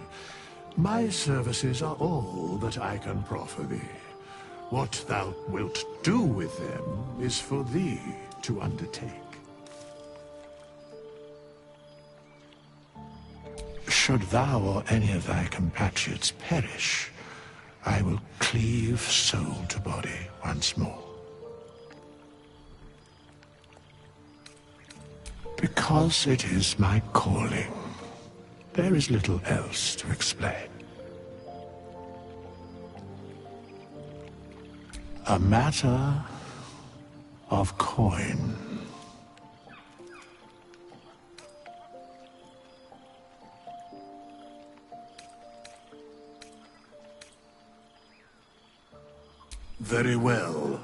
My services are all that I can proffer thee. What thou wilt do with them is for thee to undertake. Should thou or any of thy compatriots perish, I will cleave soul to body once more. Because it is my calling, there is little else to explain. A matter of coin. Very well.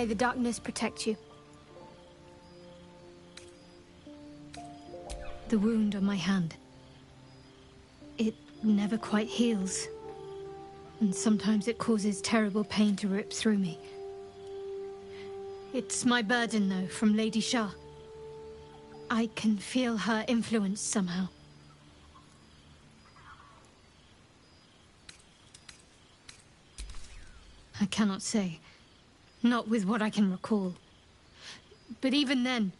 May the darkness protect you. The wound on my hand. It never quite heals. And sometimes it causes terrible pain to rip through me. It's my burden, though, from Lady Shah. I can feel her influence somehow. I cannot say. Not with what I can recall. But even then,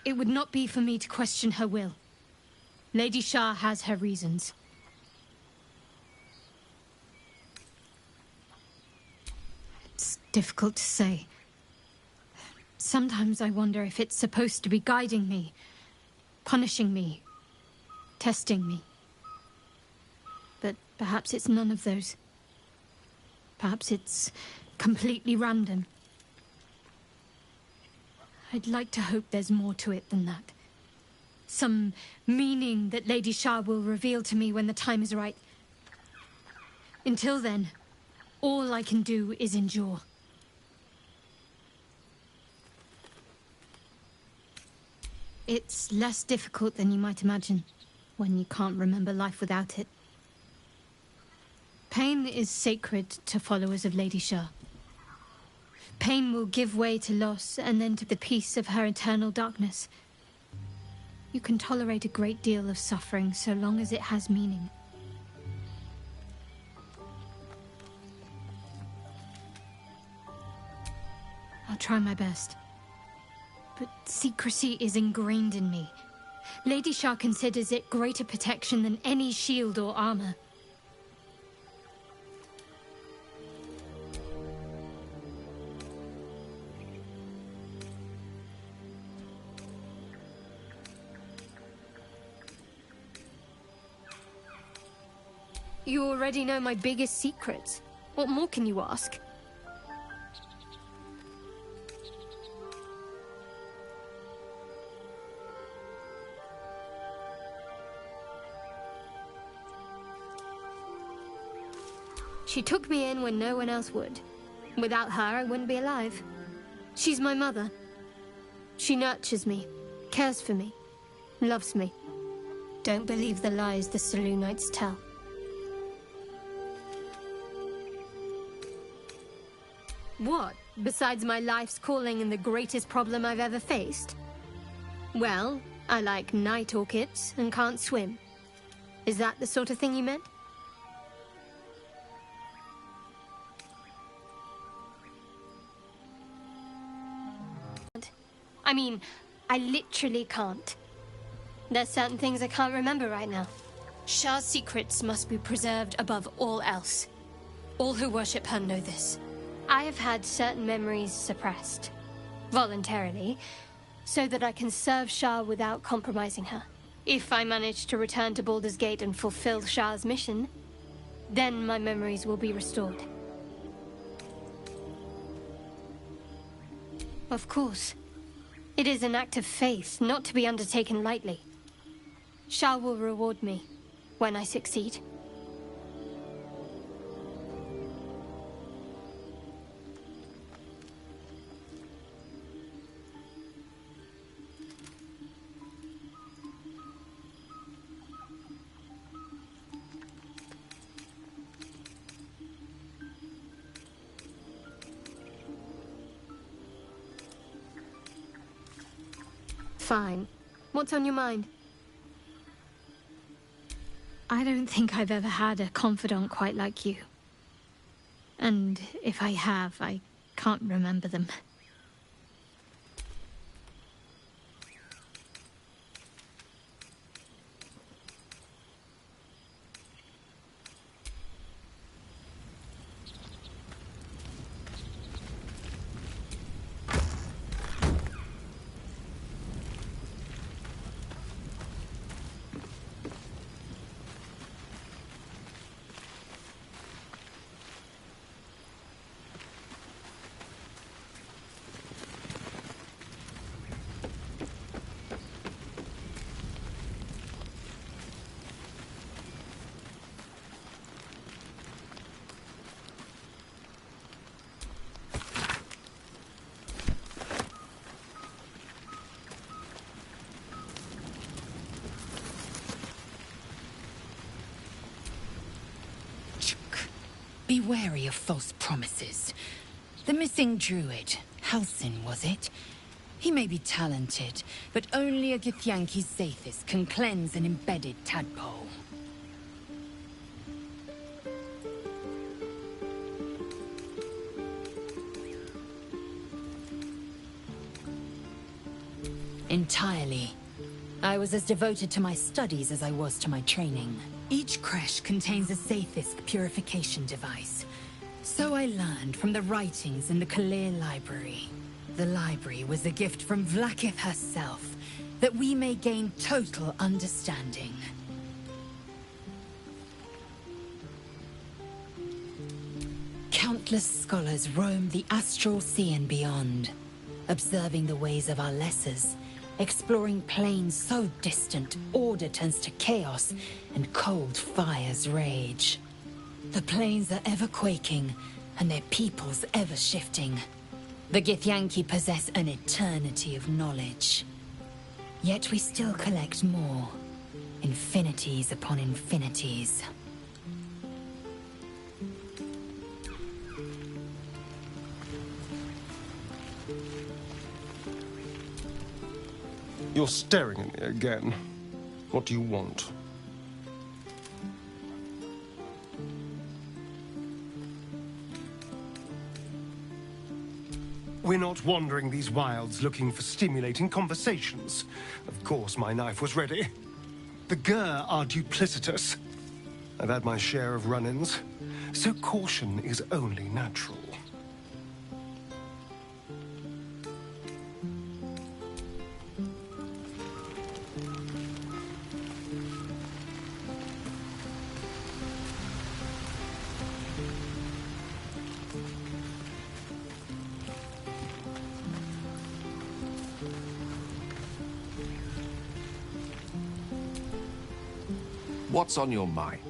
it would not be for me to question her will. Lady Shah has her reasons. It's difficult to say. Sometimes I wonder if it's supposed to be guiding me, punishing me, testing me. But perhaps it's none of those. Perhaps it's completely random. I'd like to hope there's more to it than that. Some meaning that Lady Shah will reveal to me when the time is right. Until then, all I can do is endure. It's less difficult than you might imagine, when you can't remember life without it. Pain is sacred to followers of Lady Shah. Pain will give way to loss, and then to the peace of her eternal darkness. You can tolerate a great deal of suffering so long as it has meaning. I'll try my best. But secrecy is ingrained in me. Lady Shah considers it greater protection than any shield or armor. You already know my biggest secrets. What more can you ask? She took me in when no one else would. Without her, I wouldn't be alive. She's my mother. She nurtures me, cares for me, loves me. Don't believe the lies the Selûnites tell. What, besides my life's calling and the greatest problem I've ever faced? Well, I like night orchids and can't swim. Is that the sort of thing you meant? I mean, I literally can't. There's certain things I can't remember right now. Shah's secrets must be preserved above all else. All who worship her know this. I have had certain memories suppressed, voluntarily, so that I can serve Shah without compromising her. If I manage to return to Baldur's Gate and fulfill Shah's mission, then my memories will be restored. Of course. It is an act of faith, not to be undertaken lightly. Shah will reward me when I succeed. Fine. What's on your mind? I don't think I've ever had a confidant quite like you. And if I have, I can't remember them. Be wary of false promises. The missing druid, Halsin, was it? He may be talented, but only a Githyanki Zathis can cleanse an embedded tadpole. Entirely. I was as devoted to my studies as I was to my training. Each creche contains a Zathis purification device. So I learned from the writings in the Kalir Library. The library was a gift from Vlaakith herself, that we may gain total understanding. Countless scholars roam the astral sea and beyond, observing the ways of our lessers, exploring planes so distant order turns to chaos and cold fires rage. The planes are ever quaking, and their peoples ever shifting. The Githyanki possess an eternity of knowledge. Yet we still collect more. Infinities upon infinities. You're staring at me again. What do you want? We're not wandering these wilds looking for stimulating conversations. Of course my knife was ready. The Gur are duplicitous. I've had my share of run-ins, so caution is only natural. What's on your mind?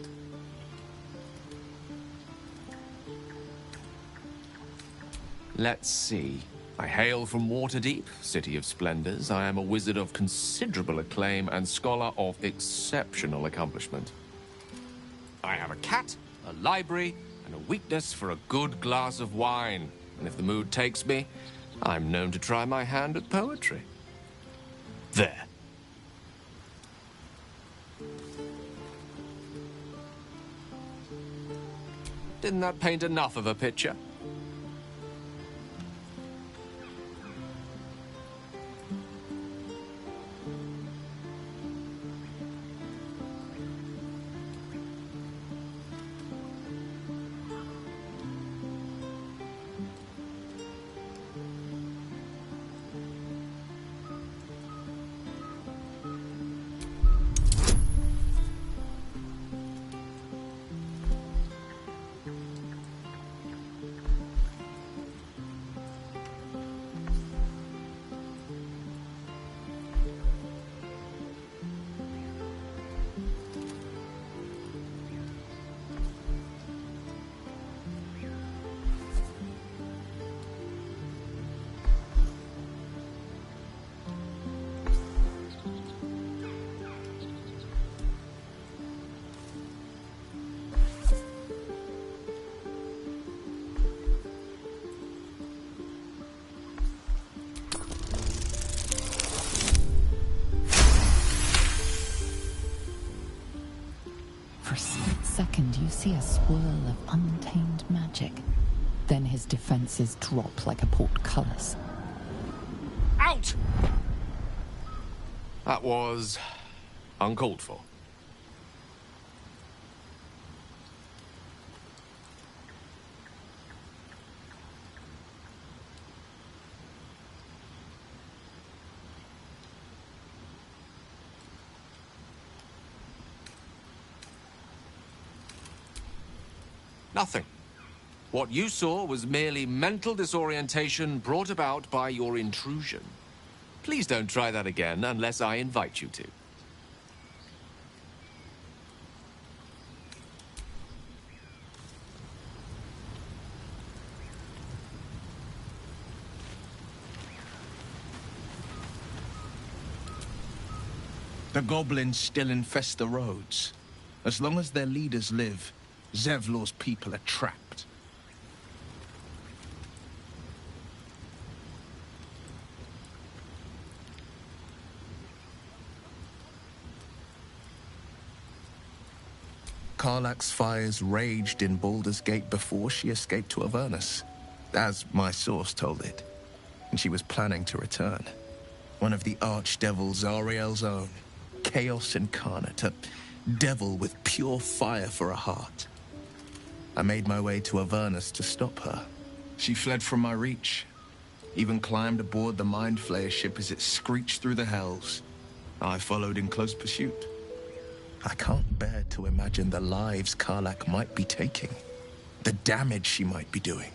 Let's see. I hail from Waterdeep, City of Splendors. I am a wizard of considerable acclaim and scholar of exceptional accomplishment. I have a cat, a library, and a weakness for a good glass of wine. And if the mood takes me, I'm known to try my hand at poetry. There. Didn't that paint enough of a picture? For a split second, you see a swirl of untamed magic. Then his defenses drop like a portcullis. Out! That was uncalled for. Nothing. What you saw was merely mental disorientation brought about by your intrusion. Please don't try that again unless I invite you to. The goblins still infest the roads. As long as their leaders live, Zevlor's people are trapped. Karlach's fires raged in Baldur's Gate before she escaped to Avernus, as my source told it, and she was planning to return. One of the archdevils Zariel's own, Chaos Incarnate, a devil with pure fire for a heart. I made my way to Avernus to stop her. She fled from my reach, even climbed aboard the Mind Flayer ship as it screeched through the hells. I followed in close pursuit. I can't bear to imagine the lives Karlach might be taking, the damage she might be doing.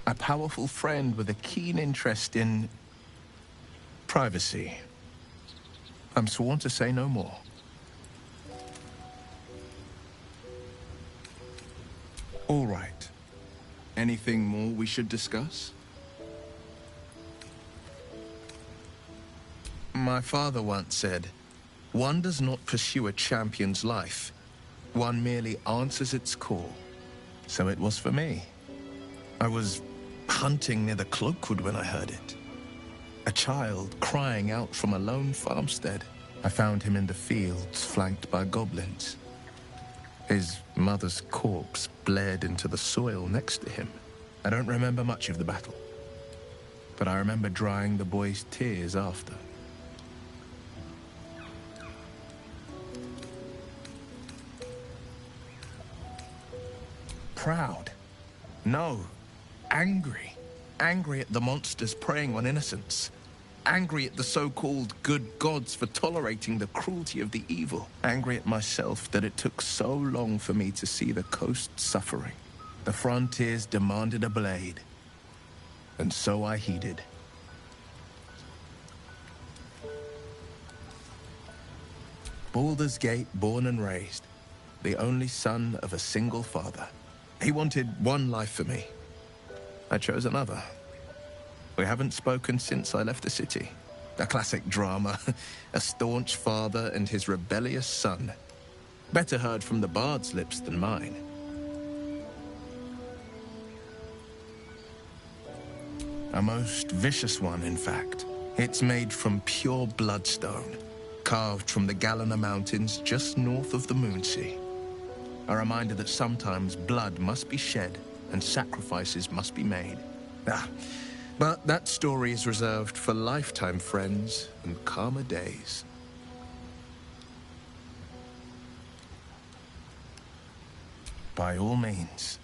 A powerful friend with a keen interest in privacy. I'm sworn to say no more. All right. Anything more we should discuss? My father once said, one does not pursue a champion's life. One merely answers its call. So it was for me. I was hunting near the Cloakwood when I heard it. A child crying out from a lone farmstead. I found him in the fields, flanked by goblins. His mother's corpse bled into the soil next to him. I don't remember much of the battle, but I remember drying the boy's tears after. Proud? No. Angry. Angry at the monsters preying on innocents. Angry at the so-called good gods for tolerating the cruelty of the evil. Angry at myself that it took so long for me to see the coast suffering. The frontiers demanded a blade. And so I heeded. Baldur's Gate, born and raised. The only son of a single father. He wanted one life for me. I chose another. We haven't spoken since I left the city. A classic drama. A staunch father and his rebellious son. Better heard from the bard's lips than mine. A most vicious one, in fact. It's made from pure bloodstone, carved from the Galena Mountains just north of the Moonsea. A reminder that sometimes blood must be shed and sacrifices must be made. But that story is reserved for lifetime friends and calmer days. By all means.